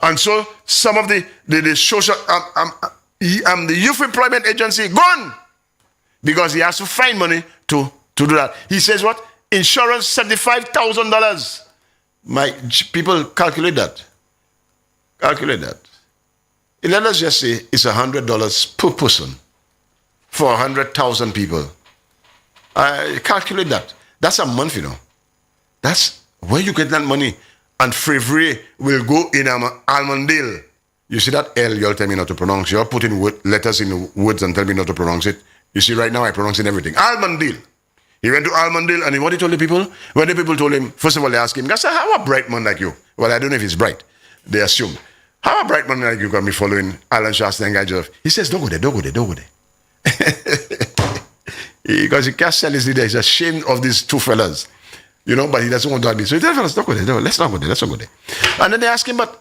And so some of the social, the Youth Employment Agency gone. Because he has to find money to do that. He says what? Insurance, $75,000. My people, calculate that. Calculate that. Let us just say it's $100 per person for 100,000 people. Calculate that. That's a month, you know. That's where you get that money. And Fevrier will go in Almondale. You see that L, you'll tell me not to pronounce. You're putting letters in the words and tell me not to pronounce it. You see, right now I pronounce it everything. Almondale. He went to Almondale, and what he told the people? When the people told him, first of all, they asked him, how a bright man like you? Well, I don't know if he's bright. They assume. How a bright man like you can be following Alan Shasta and Guy Joseph? He says, don't go there. Because he can't sell his leader. He's ashamed of these two fellas. You know, but he doesn't want to admit. So he tells fellas, don't go there. Let's not go there. And then they ask him, but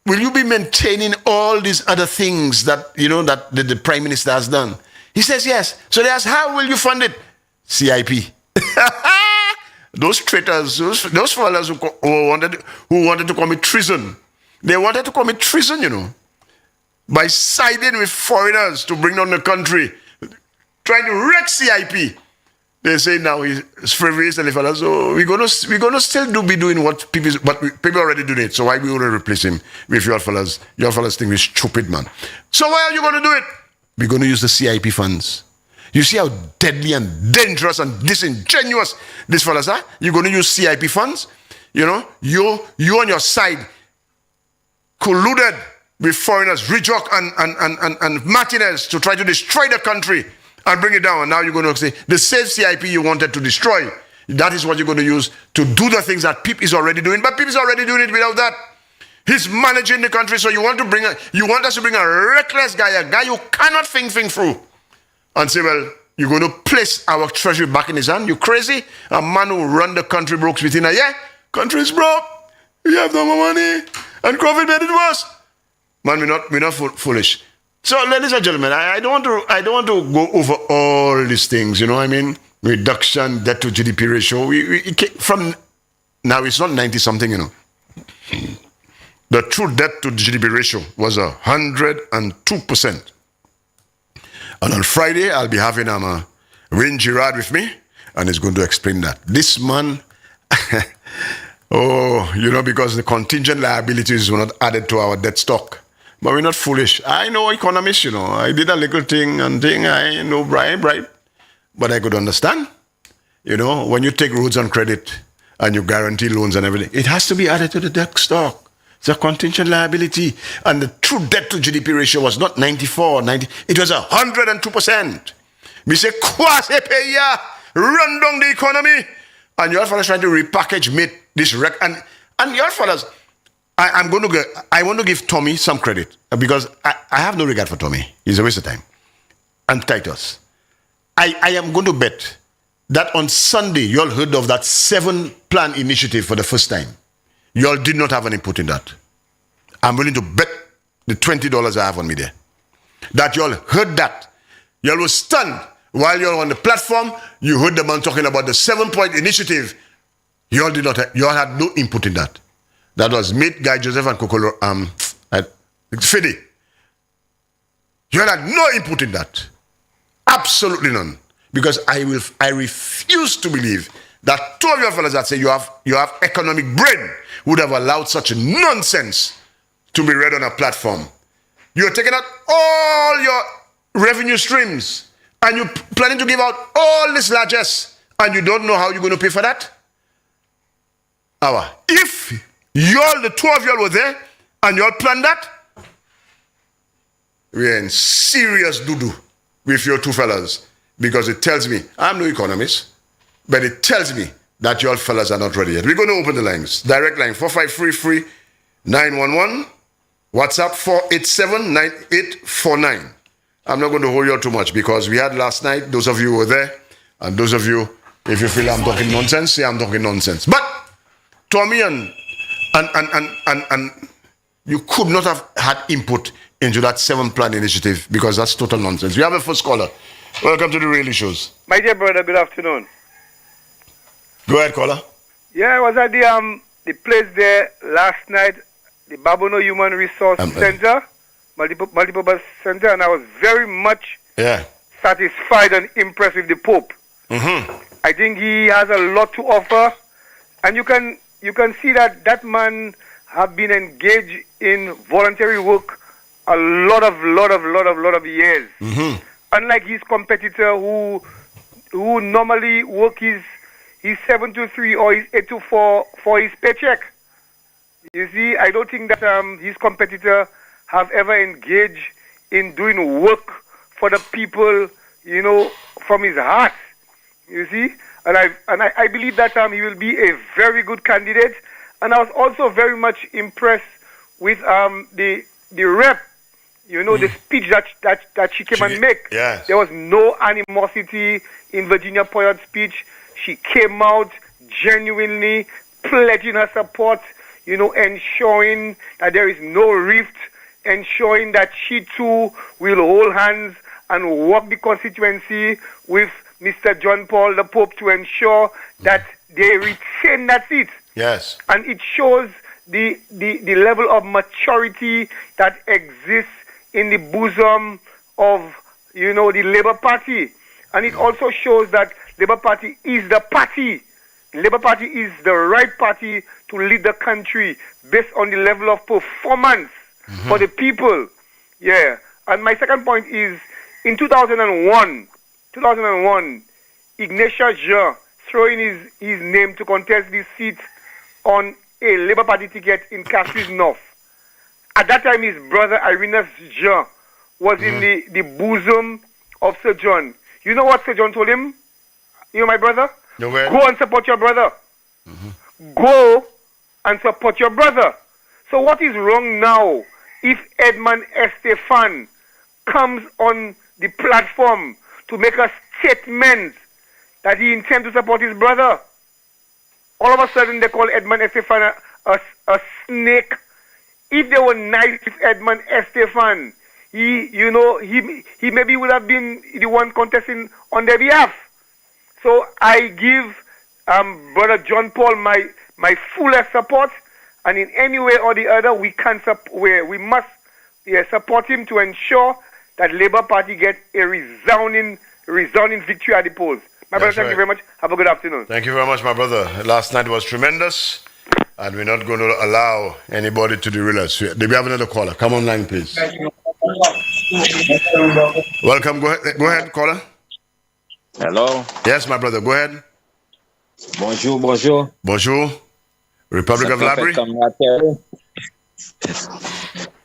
will you be maintaining all these other things that, you know, that the Prime Minister has done? He says yes. So they ask, how will you fund it? CIP. those traitors, those fellas who wanted to commit treason. They wanted to commit treason, you know, by siding with foreigners to bring down the country, trying to wreck CIP. They say now it's frivolous and fellas, so we're gonna still be doing what people already doing it. So why we want to replace him with your fellas? Your fellas think we're stupid, man. So why are you gonna do it? We're gonna use the CIP funds. You see how deadly and dangerous and disingenuous these fellas are? You're gonna use CIP funds? You know, you on your side colluded with foreigners, Rijok and Martinez to try to destroy the country and bring it down. And now you're going to say, the same CIP you wanted to destroy, that is what you're going to use to do the things that Pip is already doing. But Pip is already doing it without that. He's managing the country, so you want us to bring a reckless guy, a guy who cannot think through, and say, well, you're going to place our treasury back in his hand? You crazy? A man who run the country broke within a year? Country's broke. We have no more money. And COVID made it worse. Man, we're not foolish. So, ladies and gentlemen, I don't want to go over all these things. You know what I mean? Reduction, debt to GDP ratio. From now, it's not 90 something. You know, the true debt to GDP ratio was 102%. And on Friday, I'll be having Wayne Girard with me, and he's going to explain that. This man. Oh, you know, because the contingent liabilities were not added to our debt stock. But we're not foolish. I know economists, you know. I did a little thing, I know bribe. But I could understand. You know, when you take roads on credit and you guarantee loans and everything, it has to be added to the debt stock. It's a contingent liability. And the true debt to GDP ratio was not 94, 90. It was 102%. We say, quasi paya, run down the economy. And your fellas trying to repackage this wreck. And your fellas, I want to give Tommy some credit because I have no regard for Tommy. He's a waste of time. And Titus. I am going to bet that on Sunday, you all heard of that 7-plan initiative for the first time. You all did not have an input in that. I'm willing to bet the $20 I have on me there. That you all heard that. You all were stunned. While you're on the platform, you heard the man talking about the 7-point initiative. You all had no input in that. That was Mate, Guy Joseph, and Kokolo, Fede. You all had no input in that. Absolutely none. Because I refuse to believe that two of your fellas that say you have economic brain would have allowed such nonsense to be read on a platform. You're taking out all your revenue streams and you're planning to give out all this largesse and you don't know how you're going to pay for that? If the two of y'all were there and y'all planned that, we're in serious doo-doo with your two fellas because it tells me, I'm no economist, but it tells me that y'all fellas are not ready yet. We're going to open the lines. Direct line 4533-911. WhatsApp 487-9849. I'm not going to hold you out too much because we had last night, those of you who were there, and those of you, if you feel I'm talking nonsense, say I'm talking nonsense. But Tommy and you could not have had input into that 7-plan initiative because that's total nonsense. We have a first caller. Welcome to the Really Shows. My dear brother, good afternoon. Go ahead, caller. Yeah, I was at the place there last night, the Babonneau Human Resource Center, multipurpose center, and I was very much satisfied and impressed with the Pope. Mm-hmm. I think he has a lot to offer, and you can see that man have been engaged in voluntary work a lot of years. Mm-hmm. Unlike his competitor who normally work his 7 to 3 or his 8 to 4 for his paycheck. You see, I don't think that his competitor have ever engaged in doing work for the people, you know, from his heart. You see, and I believe that he will be a very good candidate. And I was also very much impressed with the rep. You know, the speech that she came and make. Yes. There was no animosity in Virginia Poyot's speech. She came out genuinely pledging her support, you know, ensuring that there is no rift, ensuring that she too will hold hands and work the constituency with Mr. John Paul, the Pope, to ensure that they retain that seat. Yes. And it shows the level of maturity that exists in the bosom of, the Labour Party. And it also shows that Labour Party is the party. Labour Party is the right party to lead the country based on the level of performance for the people. Yeah. And my second point is, in 2001, Ignatius Jean throwing his name to contest this seat on a Labour Party ticket in Castries North. At that time, his brother Irenus Jean was in the bosom of Sir John. You know what Sir John told him? My brother? Go and support your brother. Go and support your brother. So what is wrong now if Edmond Estefan comes on the platform to make a statement that he intends to support his brother? All of a sudden they call Edmond Estefan a snake. If they were nice with Edmond Estefan, he maybe would have been the one contesting on their behalf. So I give Brother John Paul my fullest support, and in any way or the other we must support him to ensure that Labour Party gets a resounding victory at the polls. My brother, thank you very much. Have a good afternoon. Thank you very much, my brother. Last night was tremendous, and we're not going to allow anybody to derail us. Do we have another caller? Come online, please. Welcome. Go ahead, caller. Hello. Yes, my brother. Go ahead. Bonjour. Bonjour. Republic of Labrie.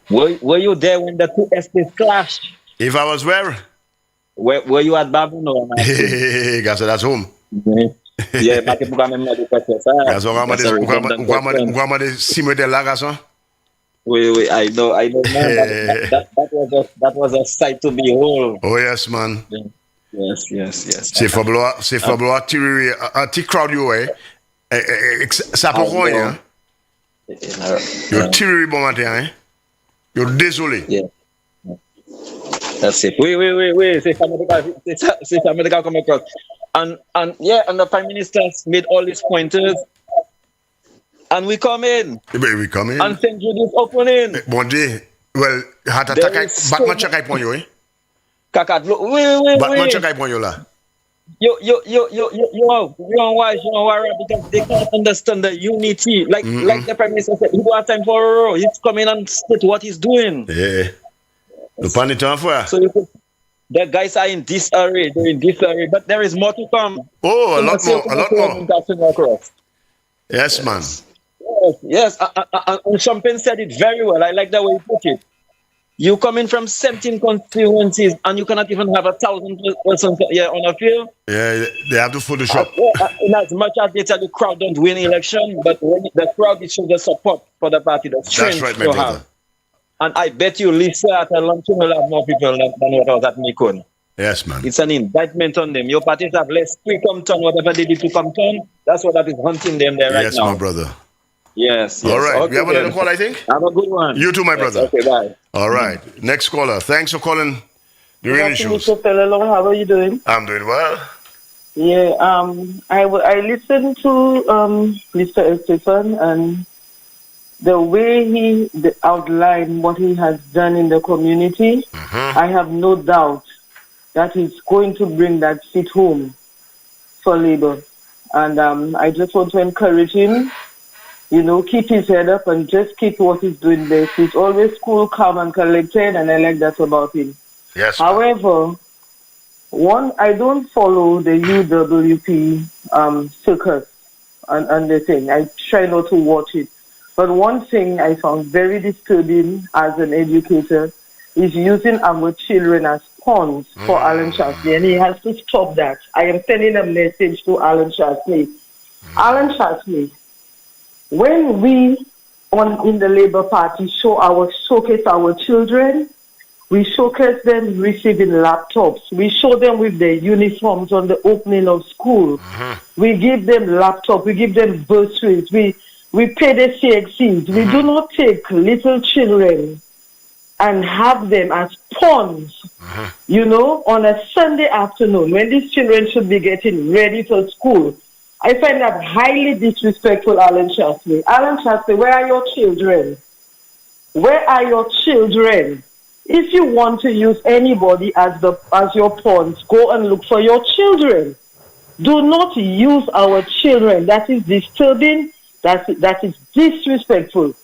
Were you there when the two estates clashed? If I was where? Were you at Babonneau? Guys, that's home. Yeah, but you can't remember the question. Oui, I know, man. That was a sight to behold. Oh, yes, man. Yes. C'est fabuleux attirer un petit crowd ça peut rien. Yo tiré bon matin, hein. Yo désolé. Yeah. That's it. Oui. C'est ça medical come across. And the Prime Minister made all these pointers. And we come in. We come in. And St. Jude's opening. Bon Dieu. Well, hat attack Batman check pour yo, hein. Kakat, oui. Batman check pour yo là. You because they can't understand the unity. Like the Prime Minister said, he don't have time for a row. He's coming and split what he's doing. Yeah. So the guys are in disarray. They're in disarray, but there is more to come. Oh, a lot more. Yes, man. Yes. And Champagne said it very well. I like the way he put it. You come in from 17 constituencies and you cannot even have 1,000 persons here on a field. Yeah, they have to Photoshop. In as much as they tell the crowd don't win election, but when the crowd is showing the support for the party, the strength that's right, to have. And I bet you Lisa at a luncheon will have more people than what I was at Mikon. Yes, man. It's an indictment on them. Your parties have less pre-come turn, whatever they did to come turn. That's what that is hunting them there right now. Yes, my brother. Yes. All right. Okay, we have another call, I think? Have a good one. You too, my brother. Okay, bye. All right. Next caller. Thanks for calling the Real Issues. How are you doing? I'm doing well. Yeah, I listened to Mr. Estefan, and the way he outlined what he has done in the community, I have no doubt that he's going to bring that seat home for Labour. And I just want to encourage him, keep his head up and just keep what he's doing best. He's always cool, calm, and collected, and I like that about him. Yes. However, I don't follow the UWP circus and the thing. I try not to watch it. But one thing I found very disturbing as an educator is using our children as pawns for Alan Shasley, and he has to stop that. I am sending a message to Alan Shasley. Alan Shasley, when we in the Labour Party showcase our children, we showcase them receiving laptops. We show them with their uniforms on the opening of school. We give them laptops. We give them bursaries. We pay the CXCs. We do not take little children and have them as pawns, on a Sunday afternoon when these children should be getting ready for school. I find that highly disrespectful, Alan Shastley. Alan Shastley, where are your children? Where are your children? If you want to use anybody as your pawns, go and look for your children. Do not use our children. That is disturbing. That is disrespectful.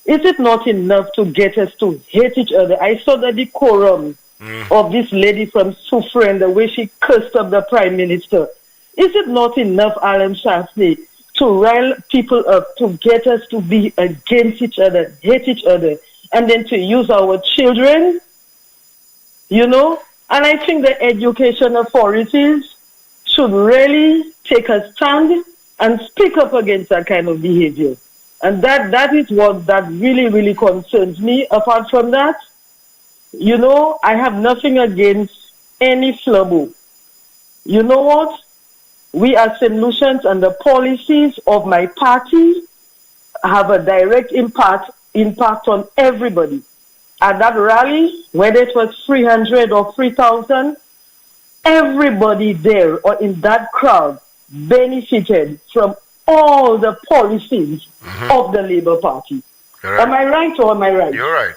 Is it not enough to get us to hate each other? I saw the decorum of this lady from Soufrière and the way she cursed up the Prime Minister. Is it not enough, Alan Shastley, to rile people up, to get us to be against each other, hate each other, and then to use our children? You know? And I think the education authorities should really take a stand and speak up against that kind of behavior. And that is what that really, really concerns me. Apart from that, you know, I have nothing against any flabo. You know what? We as St. Lucians and the policies of my party have a direct impact on everybody. At that rally, whether it was 300 or 3,000, everybody there or in that crowd benefited from all the policies of the Labour Party. Correct. Am I right or am I right? You're right.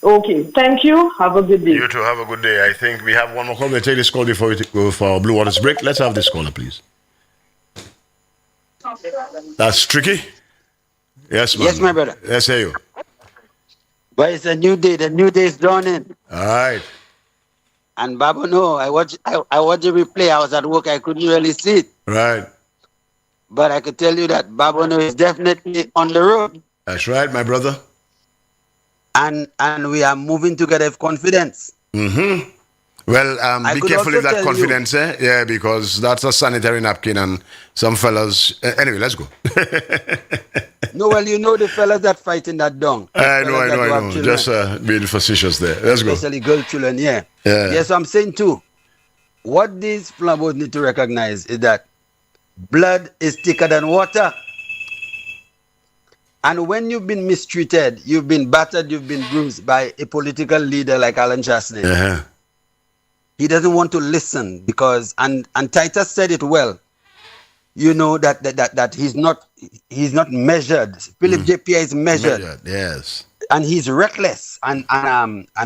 Okay, thank you. Have a good day. You too, have a good day. I think we have one more call. We'll take this call before we go for our Blue Waters break. Let's have this caller, please. That's tricky. Yes, man. Yes, my brother. Let's hear you. But it's a new day. The new day is dawning. All right. And Babonneau, I watched the replay. I was at work. I couldn't really see it. Right. But I could tell you that Babonneau is definitely on the road. That's right, my brother. And we are moving together with confidence. Mm-hmm. Well, be careful with that confidence, Yeah, because that's a sanitary napkin and some fellas... anyway, let's go. No, well, you know the fellas that fight in that dung. I know. Just being facetious there. Let's go. Especially girl children, yeah. Yes, I'm saying too. What these flambos need to recognize is that blood is thicker than water. And when you've been mistreated, you've been battered, you've been bruised by a political leader like Alan Shastley, he doesn't want to listen because, and Titus said it well, you know, that he's not measured. Philip J.P. is measured. Yes. And he's reckless. And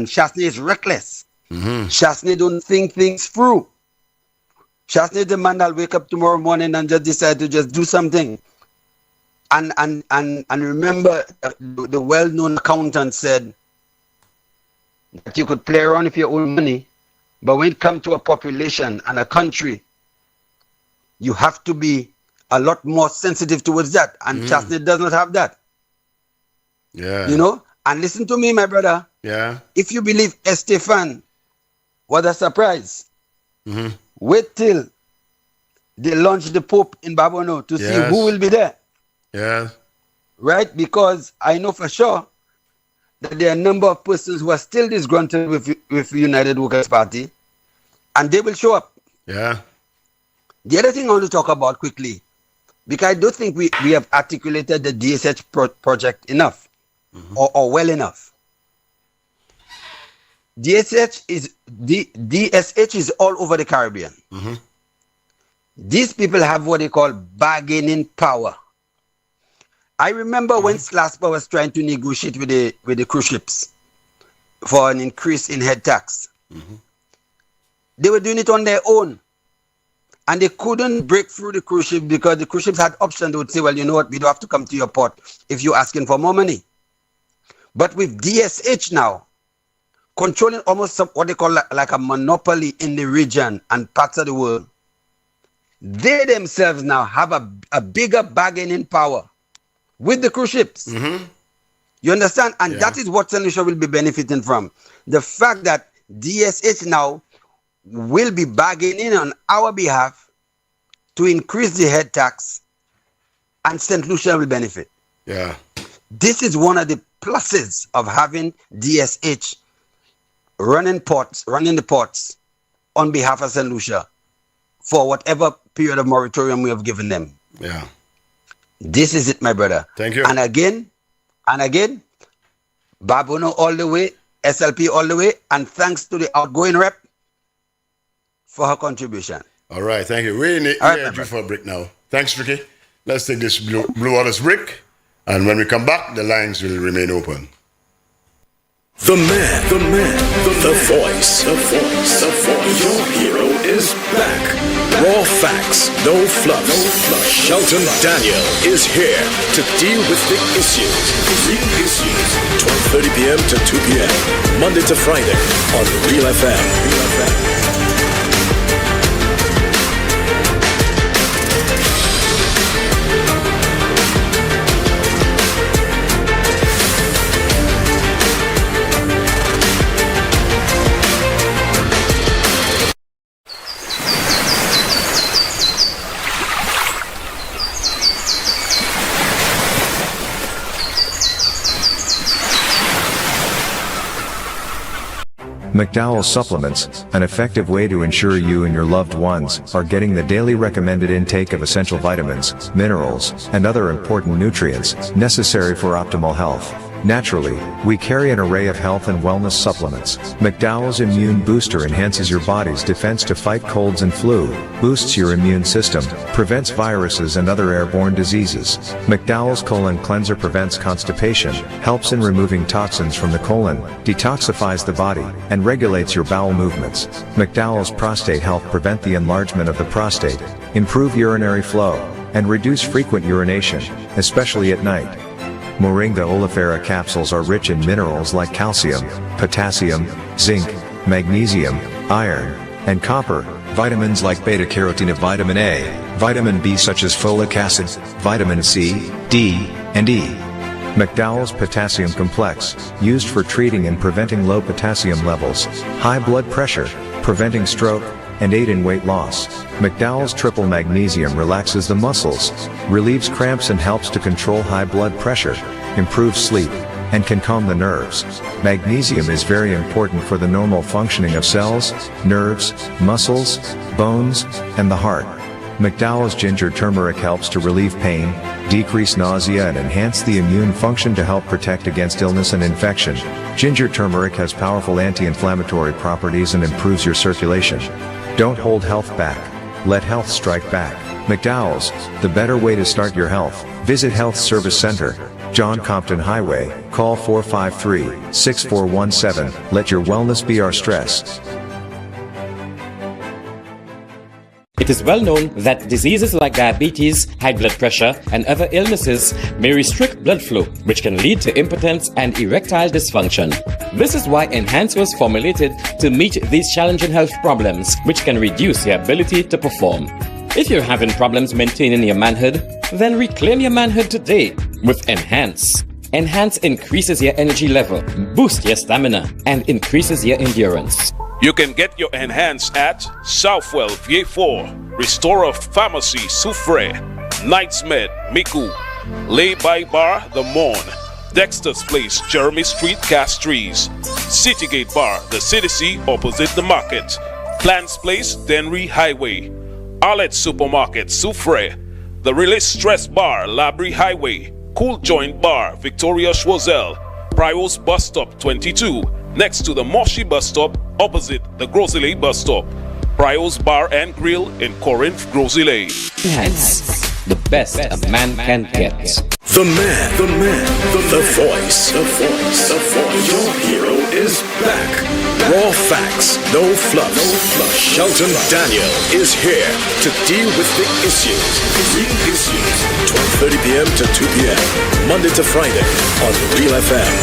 Shastley is reckless. Shastley don't think things through. Shastley is the man that'll wake up tomorrow morning and just decide to just do something. And remember, the well-known accountant said that you could play around with your own money, but when it comes to a population and a country, you have to be a lot more sensitive towards that. And Shastley does not have that. Yeah. You know? And listen to me, my brother. Yeah. If you believe Estefan was a surprise, wait till they launch the Pope in Babonneau to see who will be there. Yeah. Right? Because I know for sure that there are a number of persons who are still disgruntled with the United Workers' Party, and they will show up. Yeah. The other thing I want to talk about quickly, because I don't think we have articulated the DSH project enough or well enough. DSH is all over the Caribbean. These people have what they call bargaining power. I remember when SLASPA was trying to negotiate with the cruise ships for an increase in head tax. They were doing it on their own. And they couldn't break through the cruise ship because the cruise ships had options. They would say, well, you know what, we don't have to come to your port if you're asking for more money. But with DSH now, controlling almost what they call like a monopoly in the region and parts of the world, they themselves now have a bigger bargaining power with the cruise ships. You understand? And that is what St. Lucia will be benefiting from. The fact that DSH now will be bargaining on our behalf to increase the head tax, and St. Lucia will benefit. Yeah. This is one of the pluses of having DSH running the ports on behalf of St. Lucia for whatever period of moratorium we have given them. Yeah. This is it, my brother. Thank you. And again, Babonneau all the way, SLP all the way, and thanks to the outgoing rep for her contribution. All right, thank you. We need you for a break now. Thanks, Ricky. Let's take this Blue Waters break, and when we come back, the lines will remain open. The voice. Your hero is back. Raw facts, no fluff. Shelton Daniel is here to deal with the issues. 12:30 p.m. to 2 p.m. Monday to Friday on Real FM. McDowell's Supplements, an effective way to ensure you and your loved ones are getting the daily recommended intake of essential vitamins, minerals, and other important nutrients necessary for optimal health. Naturally, we carry an array of health and wellness supplements. McDowell's Immune Booster enhances your body's defense to fight colds and flu, boosts your immune system, prevents viruses and other airborne diseases. McDowell's Colon Cleanser prevents constipation, helps in removing toxins from the colon, detoxifies the body, and regulates your bowel movements. McDowell's Prostate Health prevent the enlargement of the prostate, improve urinary flow, and reduce frequent urination, especially at night. Moringa oleifera capsules are rich in minerals like calcium, potassium, zinc, magnesium, iron, and copper, vitamins like beta-carotene of vitamin A, vitamin B such as folic acid, vitamin C, D, and E. McDowell's Potassium Complex, used for treating and preventing low potassium levels, high blood pressure, preventing stroke, and aid in weight loss. McDowell's Triple Magnesium relaxes the muscles, relieves cramps and helps to control high blood pressure, improves sleep, and can calm the nerves. Magnesium is very important for the normal functioning of cells, nerves, muscles, bones, and the heart. McDowell's Ginger Turmeric helps to relieve pain, decrease nausea and enhance the immune function to help protect against illness and infection. Ginger turmeric has powerful anti-inflammatory properties and improves your circulation. Don't hold health back. Let health strike back. McDowell's, the better way to start your health. Visit Health Service Center, John Compton Highway. Call 453-6417. Let your wellness be our stress. It is well known that diseases like diabetes, high blood pressure, and other illnesses may restrict blood flow, which can lead to impotence and erectile dysfunction. This is why Enhance was formulated to meet these challenging health problems, which can reduce your ability to perform. If you're having problems maintaining your manhood, then reclaim your manhood today with Enhance. Enhance increases your energy level, boosts your stamina, and increases your endurance. You can get your Enhance at Southwell VA4, Restorer Pharmacy Soufre, Knights Med Miku, Lay by Bar The Morn, Dexter's Place Jeremy Street Castries, Citygate Bar The City opposite the market, Plants Place Denry Highway, Arlette Supermarket Soufre, The Release Stress Bar Labrie Highway, Cool Joint Bar Victoria Schwazel, Prios Bus Stop 22, next to the Moshi Bus Stop opposite the Grosley Bus Stop. Prios Bar and Grill in Corinth, Grosley. Enhance, the best a man can get. The voice. Your hero is back. Raw facts, no fluff. Shelton Daniel is here to deal with the issues. 12:30 p.m. to 2 p.m. Monday to Friday on Real FM.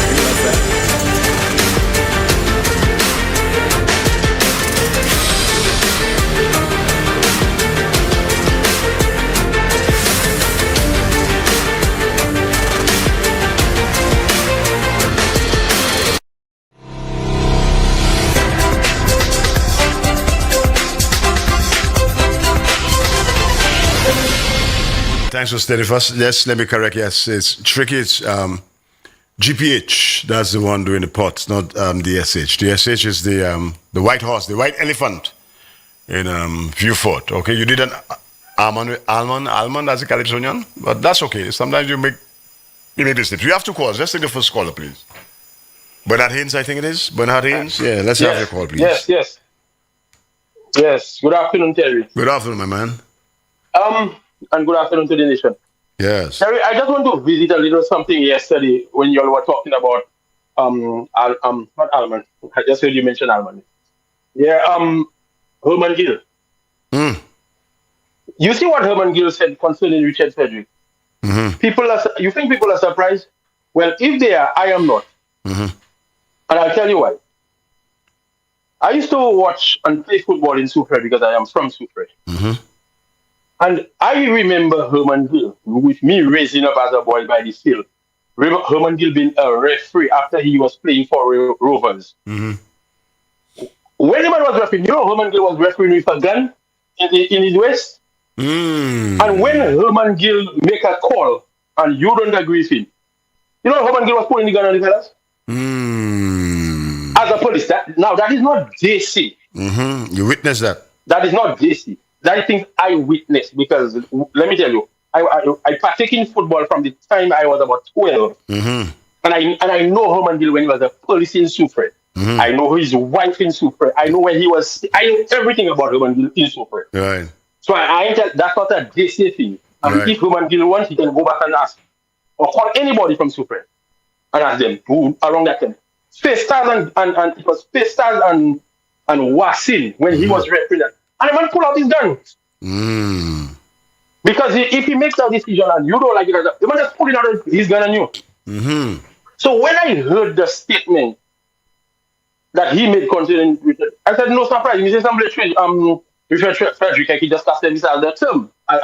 Thanks for staying with us. Yes, let me correct. Yes, it's tricky. It's GPH. That's the one doing the pots, not DSH. DSH is the white horse, the white elephant in Vieux-Fort. Okay, you did an almond as a Calypsonian, but that's okay. Sometimes you make mistakes. You have two calls. Let's take the first caller, please. Bernard Haynes, I think it is. Bernard Haynes. Yeah, let's have your call, please. Yes. Good afternoon, Terry. Good afternoon, my man. and good afternoon to the nation. Yes. Terry, I just want to visit a little something yesterday when you all were talking about not Alman. I just heard you mention Alman. Yeah, Herman Gill. You see what Herman Gill said concerning Richard Frederick? You think people are surprised? Well, if they are, I am not. And I'll tell you why. I used to watch and play football in Soufre because I am from Soufre. And I remember Herman Gill, with me raising up as a boy by the field. Herman Gill being a referee after he was playing for Rovers. When the man was refereeing, Herman Gill was refereeing with a gun in his waist. And when Herman Gill make a call and you don't agree with him, Herman Gill was pulling the gun on the fellas? As a police, that is not JC. You witnessed that? That is not JC. That is things I witnessed because, let me tell you, I partake in football from the time I was about 12. And I know Herman Gill when he was a police in Soufre. I know his wife in Soufre. I know where he was. I know everything about Herman Gill in Soufre. Right. So that's not a JC thing. And if Herman Gill wants, he can go back and ask or call anybody from Soufre and ask them who around that time. Space Stars and it was Space Stars and Wasil when he was refereeing that. And the man pull out his gun. Because if he makes a decision and you don't like it, the man just pulling out his gun on you. So when I heard the statement that he made concerning Richard, I said, no surprise. He said somebody Richard Frederick, he just casted this as the term, as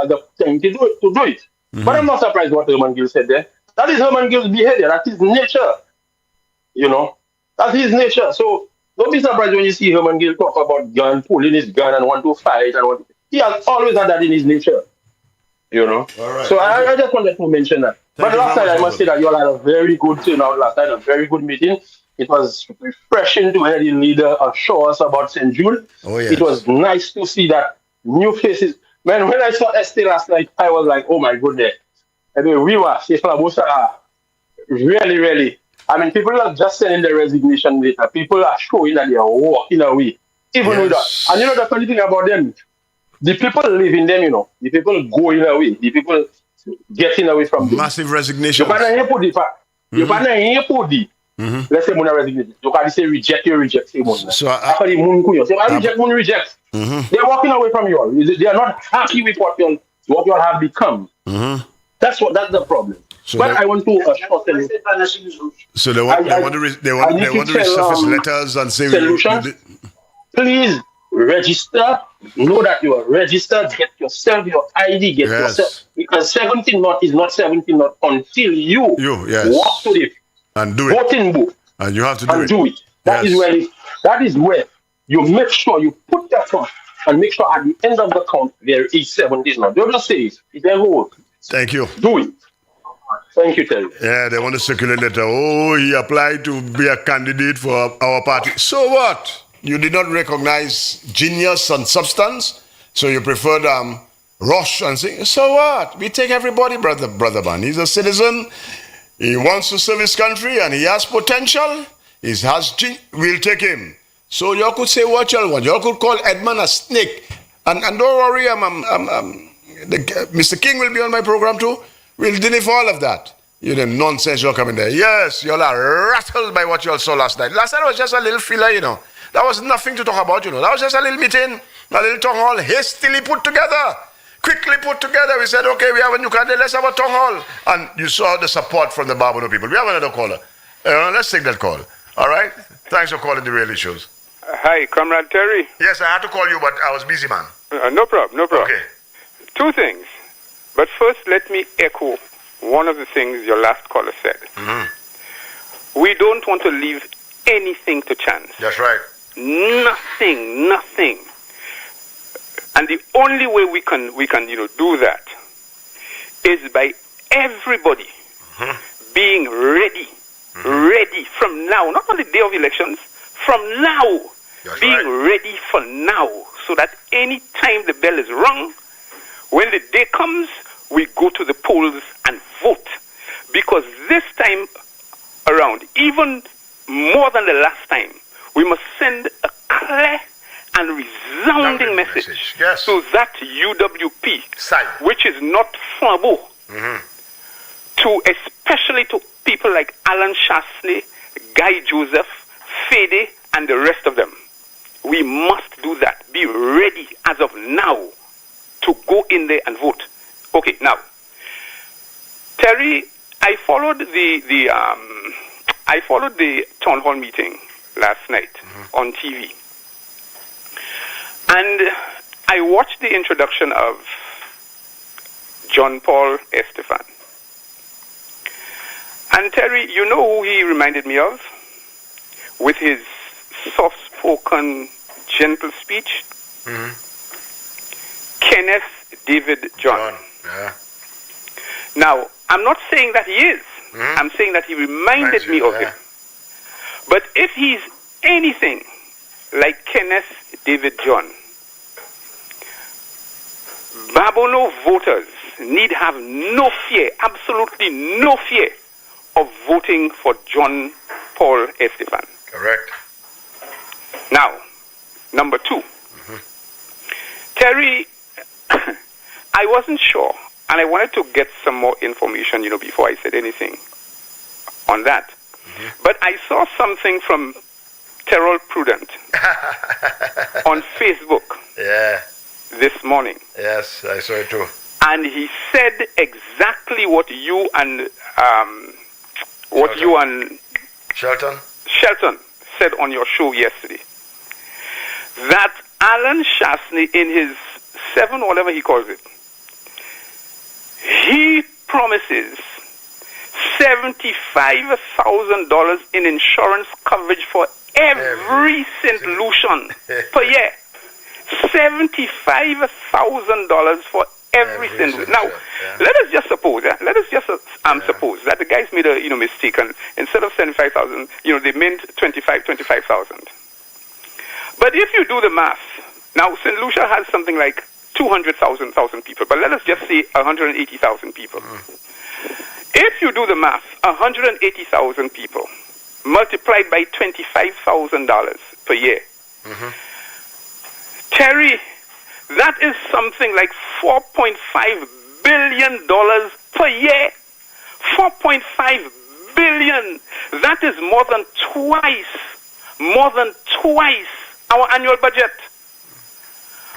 the thing to do it. But I'm not surprised what Herman Gill said there. That is Herman Gill's behavior. That's his nature. That's his nature. So don't be surprised when you see Herman Gill talk about pulling his gun and want to fight. He has always had that in his nature. All right. So I just wanted to mention that. But last night, I must say that you all had a very good turnout last night, a very good meeting. It was refreshing to hear the leader assure us about St. Jude. Oh, yes. It was nice to see that new faces. Man, when I saw Estee last night, I was like, oh my goodness. I mean, we were, really, really. I mean, people are just sending their resignation later. People are showing that they are walking away. Even with that. And the funny thing about them, the people leaving them, the people going away, the people getting away from them. Massive resignation. Let's say Muna resignation. You can say reject. So I reject. They're walking away from you all. They are not happy with what you all have become. That's the problem. So but I want to assure them. So they want to resurface letters and say, please register. Know that you are registered. Get yourself your ID. Get yourself, because 17 not is not 17 not until you walk to the and do it. Voting booth. And you have to do it. That is where you make sure you put that on and make sure at the end of the count there is 17 not. Don't just say it. It's a vote. Thank you. Do it. Thank you, Terry. Yeah, they want to circulate letter. Oh, he applied to be a candidate for our party. So what? You did not recognize genius and substance, so you preferred rush and say, so what? We take everybody, brother man. He's a citizen. He wants to serve his country and he has potential. We'll take him. So you could say what you want. You could call Edmund a snake. And don't worry, Mr. King will be on my program too. We'll deny for all of that. The nonsense you're coming there. Yes, you all are rattled by what you all saw last night. Last night was just a little filler, That was nothing to talk about, That was just a little meeting, a little town hall, hastily put together. Quickly put together. We said, okay, we have a new candidate, let's have a town hall. And you saw the support from the Babonneau people. We have another caller. Let's take that call. All right? Thanks for calling the Real Issues. Hi, Comrade Terry. Yes, I had to call you, but I was busy, man. No problem. Okay. Two things. But first, let me echo one of the things your last caller said. We don't want to leave anything to chance. That's right. Nothing. And the only way we can do that is by everybody being ready from now, not on the day of elections, from now, being ready for now, so that any time the bell is rung, when the day comes, we go to the polls and vote. Because this time around, even more than the last time, we must send a clear and resounding message to that UWP, which is not flambeau, to especially to people like Alan Chasney, Guy Joseph, Fede, and the rest of them. We must do that. Be ready as of now to go in there and vote. Okay, now, Terry, I followed the town hall meeting last night on TV, and I watched the introduction of John Paul Estefan. And Terry, you know who he reminded me of? With his soft-spoken, gentle speech? Kenneth David John. Now, I'm not saying that he is. I'm saying that he reminded me of him. But if he's anything like Kenneth David John, Babonneau voters need have no fear, absolutely no fear, of voting for John Paul Estefan. Correct. Now, number two. Terry, I wasn't sure, and I wanted to get some more information, before I said anything on that. But I saw something from Terrell Prudent on Facebook this morning. Yes, I saw it too. And he said exactly what you and Shelton said on your show yesterday. That Alan Chasney, in his 7, whatever he calls it, he promises $75,000 in insurance coverage for every St. Lucian per year. $75,000 for every St. Lucian. Now, let us just suppose, suppose that the guys made a mistake, and instead of 75,000, they meant 25,000. But if you do the math, now St. Lucia has something like 200,000 people, but let us just say 180,000 people. If you do the math, 180,000 people multiplied by $25,000 per year, Terry, that is something like $4.5 billion per year. $4.5 billion. That is more than twice our annual budget.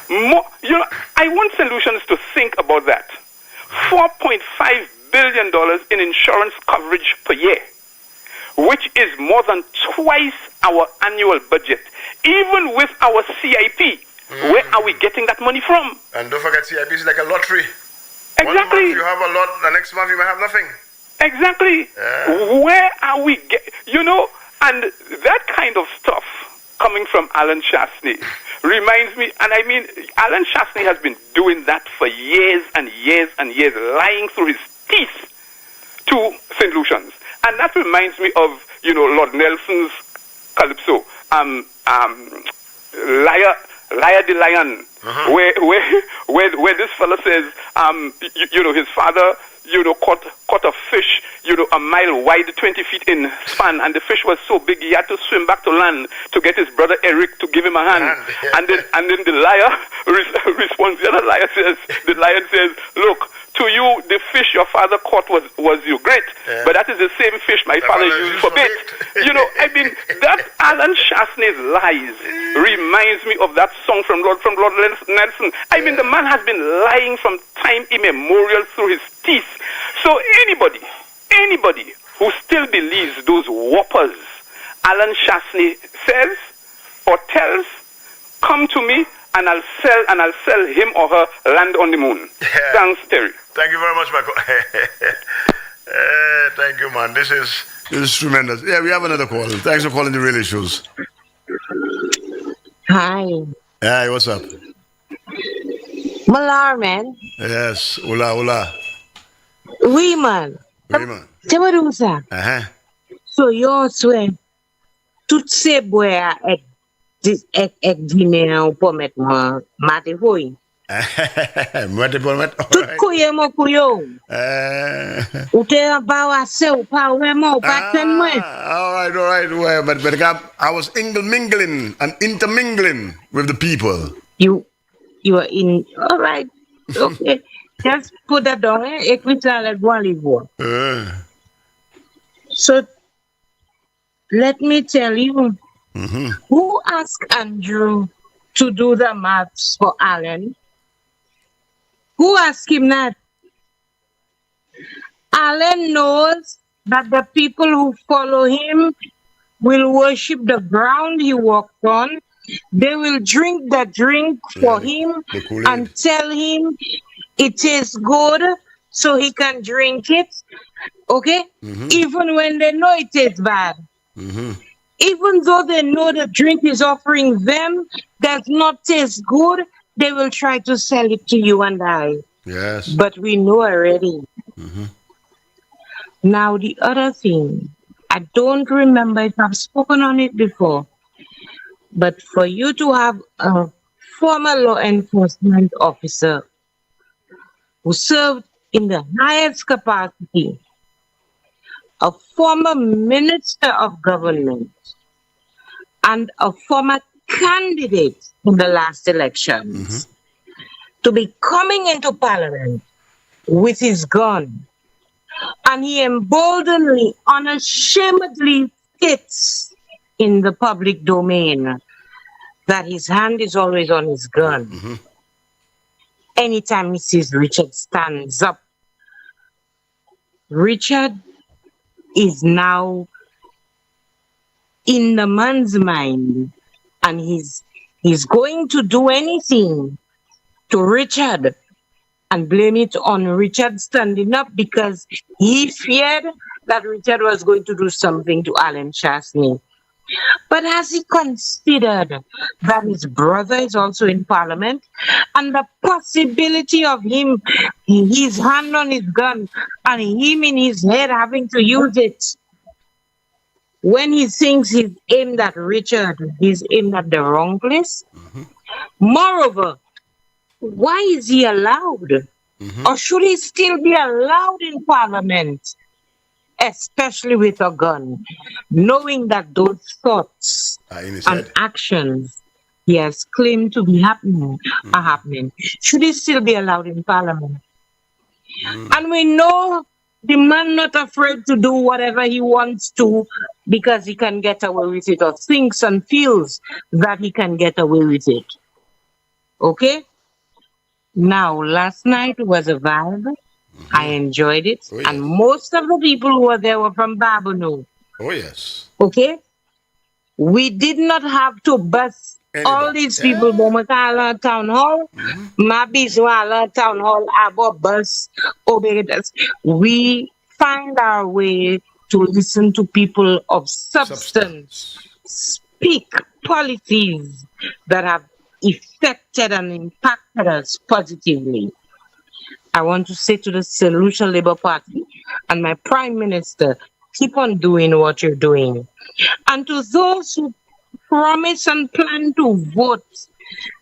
I want solutions to think about that. $4.5 billion in insurance coverage per year, which is more than twice our annual budget. Even with our CIP, where are we getting that money from? And don't forget, CIP is like a lottery. Exactly. 1 month you have a lot, the next month you may have nothing. Exactly. Where are we and that kind of stuff coming from Alan Chasney reminds me, and I mean, Alan Chasney has been doing that for years and years and years, lying through his teeth to St. Lucians. And that reminds me of, Lord Nelson's Calypso, Liar the Lion, where this fellow says, his father, caught a fish, a mile wide, 20 feet in span, and the fish was so big he had to swim back to land to get his brother Eric to give him a hand. And then the liar responds. The other liar says, the lion says, look, to you, the fish your father caught was your great, but that is the same fish my father used for bait. I mean, that Alan Chasney's lies reminds me of that song from Lord Nelson. I mean, the man has been lying from time immemorial through his teeth. So anybody who still believes those whoppers Alan Chasney says or tells, come to me and I'll sell him or her land on the moon. Thanks, Terry. Thank you very much, Michael. Thank you, man. This is tremendous. Yeah, we have another call. Thanks for calling the Real Issues. Hi. Hi, what's up? Malar, man. Yes, hola. Oui, man. Tu vois où ça? So, yo, souhait, toutes ces bois ek dîner ou pas mettre moi, maté fouille. Tout kuye mo kuyo. Ute bawa se upa wemo paten we. All right. Well, but I was mingling and intermingling with the people. You are in. All right. Okay. Just put that down. Equitable Bollywood. So let me tell you, who asked Andrew to do the maths for Alan? Who asked him that? Alan knows that the people who follow him will worship the ground he walked on. They will drink the drink for him and tell him it is good so he can drink it. Okay? Even when they know it is bad. Even though they know the drink is offering them does not taste good, they will try to sell it to you and I. Yes. But we know already. Now the other thing, I don't remember if I've spoken on it before, but for you to have a former law enforcement officer who served in the highest capacity, a former minister of government, and a former candidate in the last elections, to be coming into parliament with his gun, and he emboldenedly, unashamedly states in the public domain that his hand is always on his gun. Anytime he sees Richard stands up, Richard is now in the man's mind, and he's going to do anything to Richard and blame it on Richard standing up because he feared that Richard was going to do something to Alan Chastney. But has he considered that his brother is also in parliament and the possibility of him, his hand on his gun and him in his head having to use it when he thinks he's aimed at Richard, he's aimed at the wrong place? Moreover, why is he allowed? Or should he still be allowed in parliament, especially with a gun, knowing that those thoughts and actions he has claimed to be happening are happening? Should he still be allowed in parliament? And we know the man not afraid to do whatever he wants to because he can get away with it, or thinks and feels that he can get away with it. Okay? Now, last night was a vibe. I enjoyed it. And most of the people who were there were from Babonneau. Oh, yes. Okay? We did not have to bus all these people. Bomakala Town Hall, Mabizwala Town Hall, Abo Bus, Oberedas. We find our way to listen to people of substance speak policies that have affected and impacted us positively. I want to say to the Solution Labour Party and my Prime Minister, keep on doing what you're doing. And to those who promise and plan to vote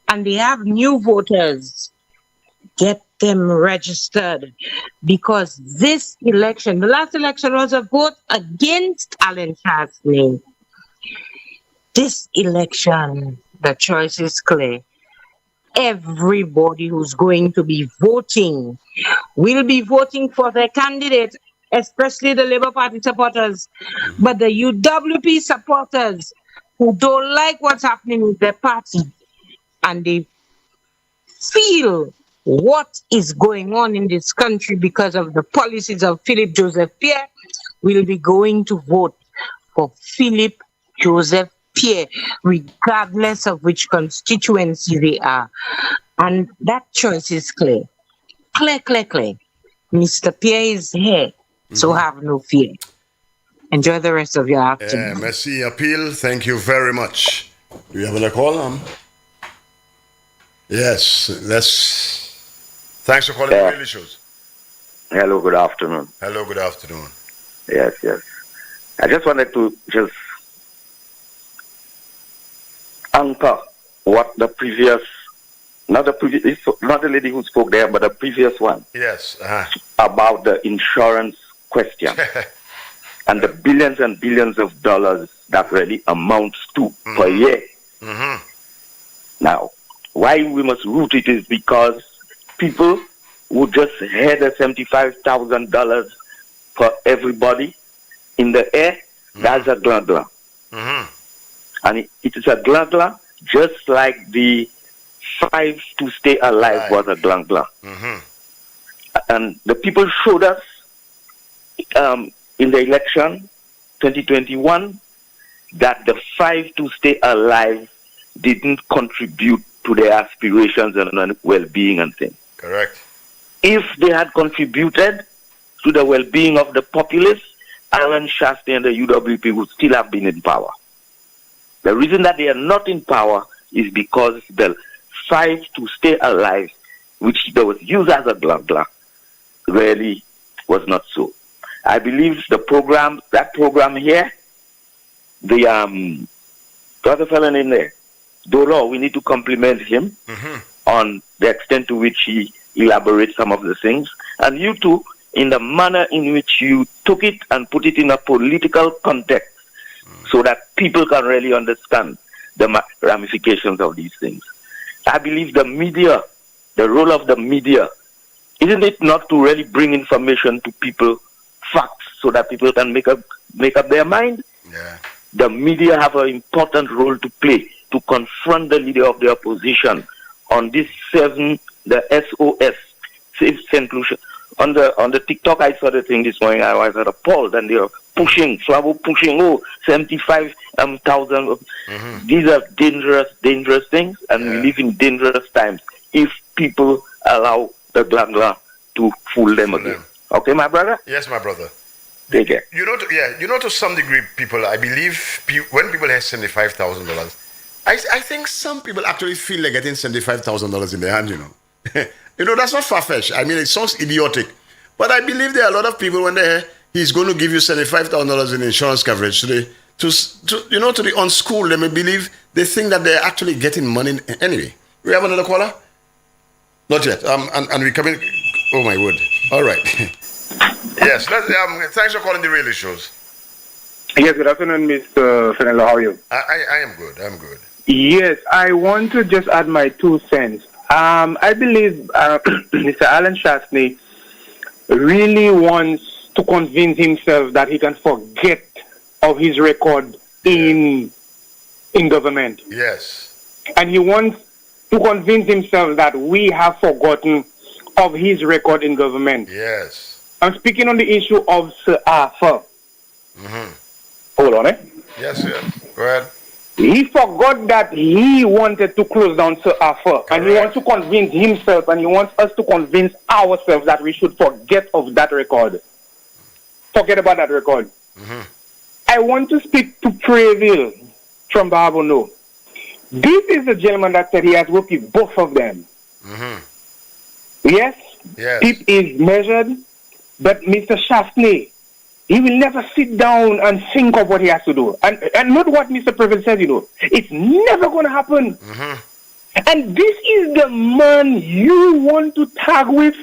and they have new voters, get them registered, because this election, the last election was a vote against Alan Chastney. This election, the choice is clear. Everybody who's going to be voting will be voting for their candidate, especially the Labour Party supporters. But the UWP supporters who don't like what's happening with their party and they feel what is going on in this country because of the policies of Philip Joseph Pierre will be going to vote for Philip Joseph Pierre, regardless of which constituency they are. And that choice is clear. Clear. Mr. Pierre is here, so have no fear. Enjoy the rest of your afternoon. Merci, Appeal. Thank you very much. Do you have a call? Yes, thanks for calling the Daily Shows. Hello, good afternoon. Hello, good afternoon. Yes. I just wanted to anchor what the previous not the lady who spoke there, but the previous one. Yes. About the insurance question and the billions and billions of dollars that really amounts to per year. Now, why we must root it is because people would just hear the $75,000 for everybody in the air. That's a gla-gla. And it is a gla-gla just like the 5 to stay alive was a gla-gla. And the people showed us in the election 2021 that the 5 to stay alive didn't contribute to their aspirations and well-being and things. Correct. If they had contributed to the well-being of the populace, Alan Shastney and the UWP would still have been in power. The reason that they are not in power is because the 5 to stay alive, which was used as a gla-gla, really was not so. I believe that program here, the other fellow in there, Dolo, we need to compliment him on the extent to which he elaborates some of the things. And you too, in the manner in which you took it and put it in a political context so that people can really understand the ramifications of these things. I believe the media, the role of the media, isn't it not to really bring information to people, facts, so that people can make up their mind? Yeah. The media have an important role to play to confront the leader of the opposition on this the SOS, Safe Central. On the TikTok, I saw the thing this morning. I was appalled, and they are pushing 75,000. These are dangerous things, and we live in dangerous times if people allow the gla-gla to fool them again. Okay, my brother? Yes, my brother. Take care. To some degree, people, I believe, when people have $75,000, I think some people actually feel like getting $75,000 in their hand, that's not far-fetched. I mean, it sounds idiotic. But I believe there are a lot of people when they hear he's going to give you $75,000 in insurance coverage to the unschooled, they think that they're actually getting money anyway. We have another caller? Not yet. And we're coming. Oh, my word. All right. Yes, thanks for calling the Real Issues. Yes, good afternoon, Mr. Fenello. How are you? I am good. I'm good. Yes, I want to just add my 2 cents. I believe Mr. Alan Shastney really wants to convince himself that he can forget of his record in government. Yes. And he wants to convince himself that we have forgotten of his record in government. Yes. I'm speaking on the issue of Sir Arthur. Hold on, Yes, go ahead. He forgot that he wanted to close down Sir Arthur, and he wants to convince himself, and he wants us to convince ourselves that we should forget of that record. Forget about that record. I want to speak to Preville from Babonneau. This is the gentleman that said he has worked with both of them. Yes? It is measured, but Mr. Shastney, he will never sit down and think of what he has to do. And not what Mr. Preville says, It's never going to happen. And this is the man you want to tag with.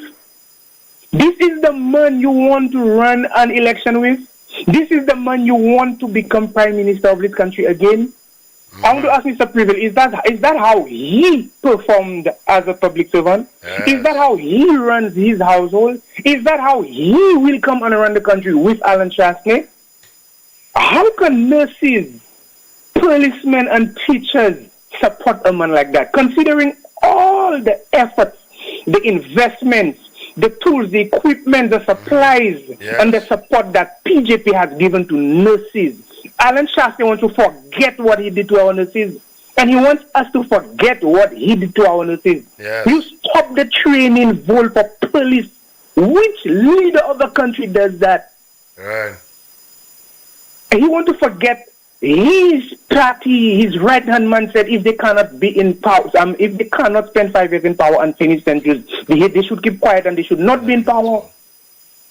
This is the man you want to run an election with. This is the man you want to become Prime Minister of this country again. I want to ask Mr. Preville, is that how he performed as a public servant? Is that how he runs his household? Is that how he will come and run the country with Alan Shastney? How can nurses, policemen, and teachers support a man like that, considering all the efforts, the investments, the tools, the equipment, the supplies, and the support that PJP has given to nurses? Alan Shastney wants to forget what he did to our nurses, and he wants us to forget what he did to our nurses. You stop the training vote for police. Which leader of the country does that? And he wants to forget his party, his right-hand man said if they cannot be in power, if they cannot spend 5 years in power and finish centuries, they should keep quiet and they should not be in power.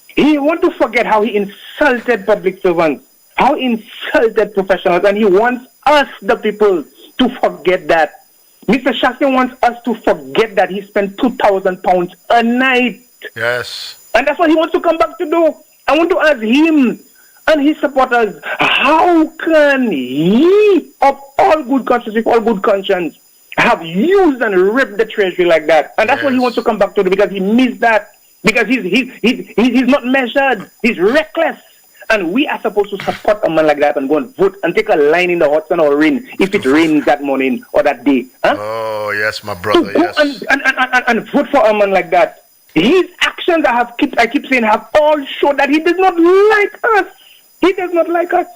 He wants to forget how he insulted public servants, how he insulted professionals, and he wants us, the people, to forget that. Mr. Shastin wants us to forget that he spent £2,000 a night. Yes. And that's what he wants to come back to do. I want to ask him and his supporters, how can he, of all good conscience, with all good conscience, have used and ripped the treasury like that? And that's what he wants to come back to do, because he missed that. Because he's not measured. He's reckless. And we are supposed to support a man like that and go and vote and take a line in the hot sun or rain if it rains that morning or that day. Huh? Oh, yes, my brother, yes. And vote for a man like that. His actions, I keep saying, have all shown that he does not like us. He does not like us.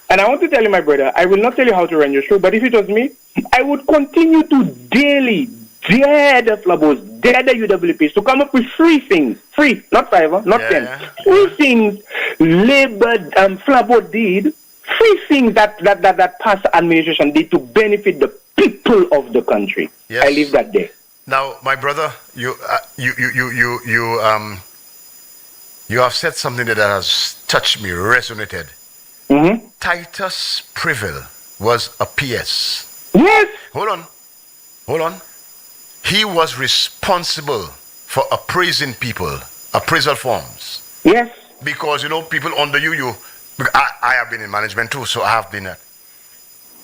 And I want to tell you, my brother, I will not tell you how to run your show, but if it was me, I would continue to daily dare the Flabos, dare the UWPs to come up with 3 things. 3, not 5, not 10. 3 things Flabo did. 3 things that past administration did to benefit the people of the country. Yes. I leave that there. Now, my brother, you have said something that has touched me, resonated. Mm-hmm. Titus Preville was a PS. Yes. Hold on. He was responsible for appraising people, appraisal forms. Yes. Because, people under you, I have been in management too, so I have been at.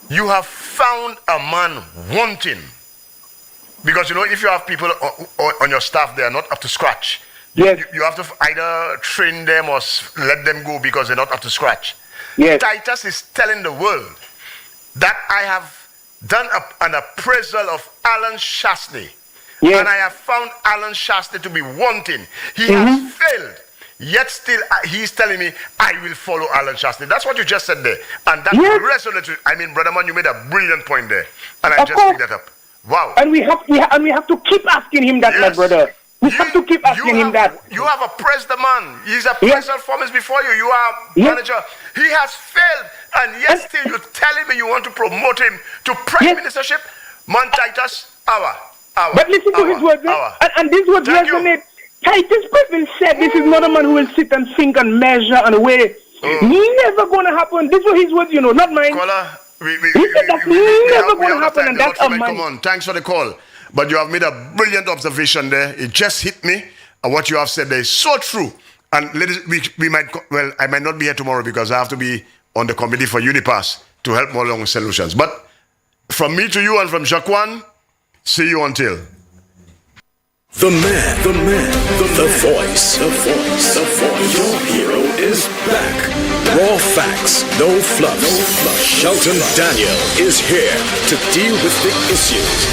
You have found a man wanting. Because, if you have people on your staff, they are not up to scratch. Yes. You have to either train them or let them go because they're not up to scratch. Yes. Titus is telling the world that I have done an appraisal of Alan Shastney. Yes. And I have found Alan Shastney to be wanting. He has failed. Yet still, he's telling me, I will follow Alan Shastney. That's what you just said there. And that resonates. I mean, Brother Man, you made a brilliant point there. And I just picked that up. Wow. And we have to keep asking him that, my brother. We have to keep asking him that. You have appraised the man. His appraisal form is before you. You are manager. He has failed. And yet still you telling me you want to promote him to prime ministership? Man, Titus, But listen to his words. And these words resonate. Titus Preville said this is not a man who will sit and think and measure and weigh. Never going to happen. These were his words, not mine. Caller, he said that's never going to happen, and that's a man. Come on, thanks for the call. But you have made a brilliant observation there. It just hit me. And what you have said there is so true. And I might not be here tomorrow because I have to be on the committee for Unipass to help more long solutions. But from me to you and from Jacquan, see you until. The man, the voice. Your hero is back. Raw facts, no fluff. Shelton Daniel is here to deal with the issues.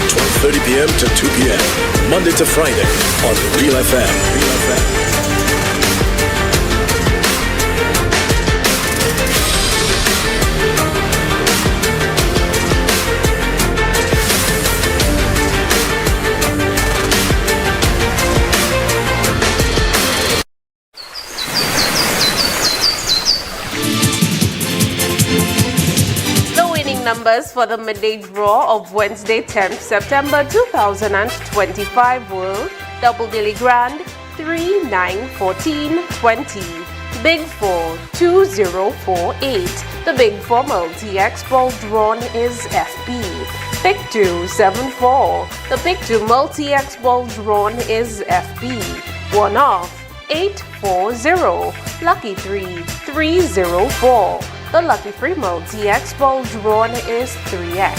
12:30 p.m. to 2 p.m. Monday to Friday on Real FM. Numbers for the midday draw of Wednesday, 10th September 2025 were Double Daily Grand 3, 9, 14, 20. Big 4 2048. The Big 4 multi-X ball drawn is FB. Pick 2 74. The Pick 2 multi-X ball drawn is FB. 1 off 840. Lucky 3 304. The Lucky 3 multi-X ball drawn is 3X.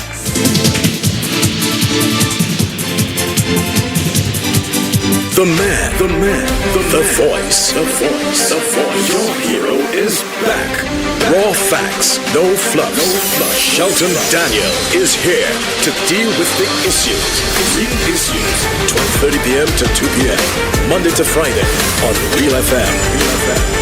The man, the voice. Your hero is back. Raw facts, no fluff. Shelton Daniel is here to deal with the issues. 12:30 p.m. to 2 p.m. Monday to Friday on Real FM.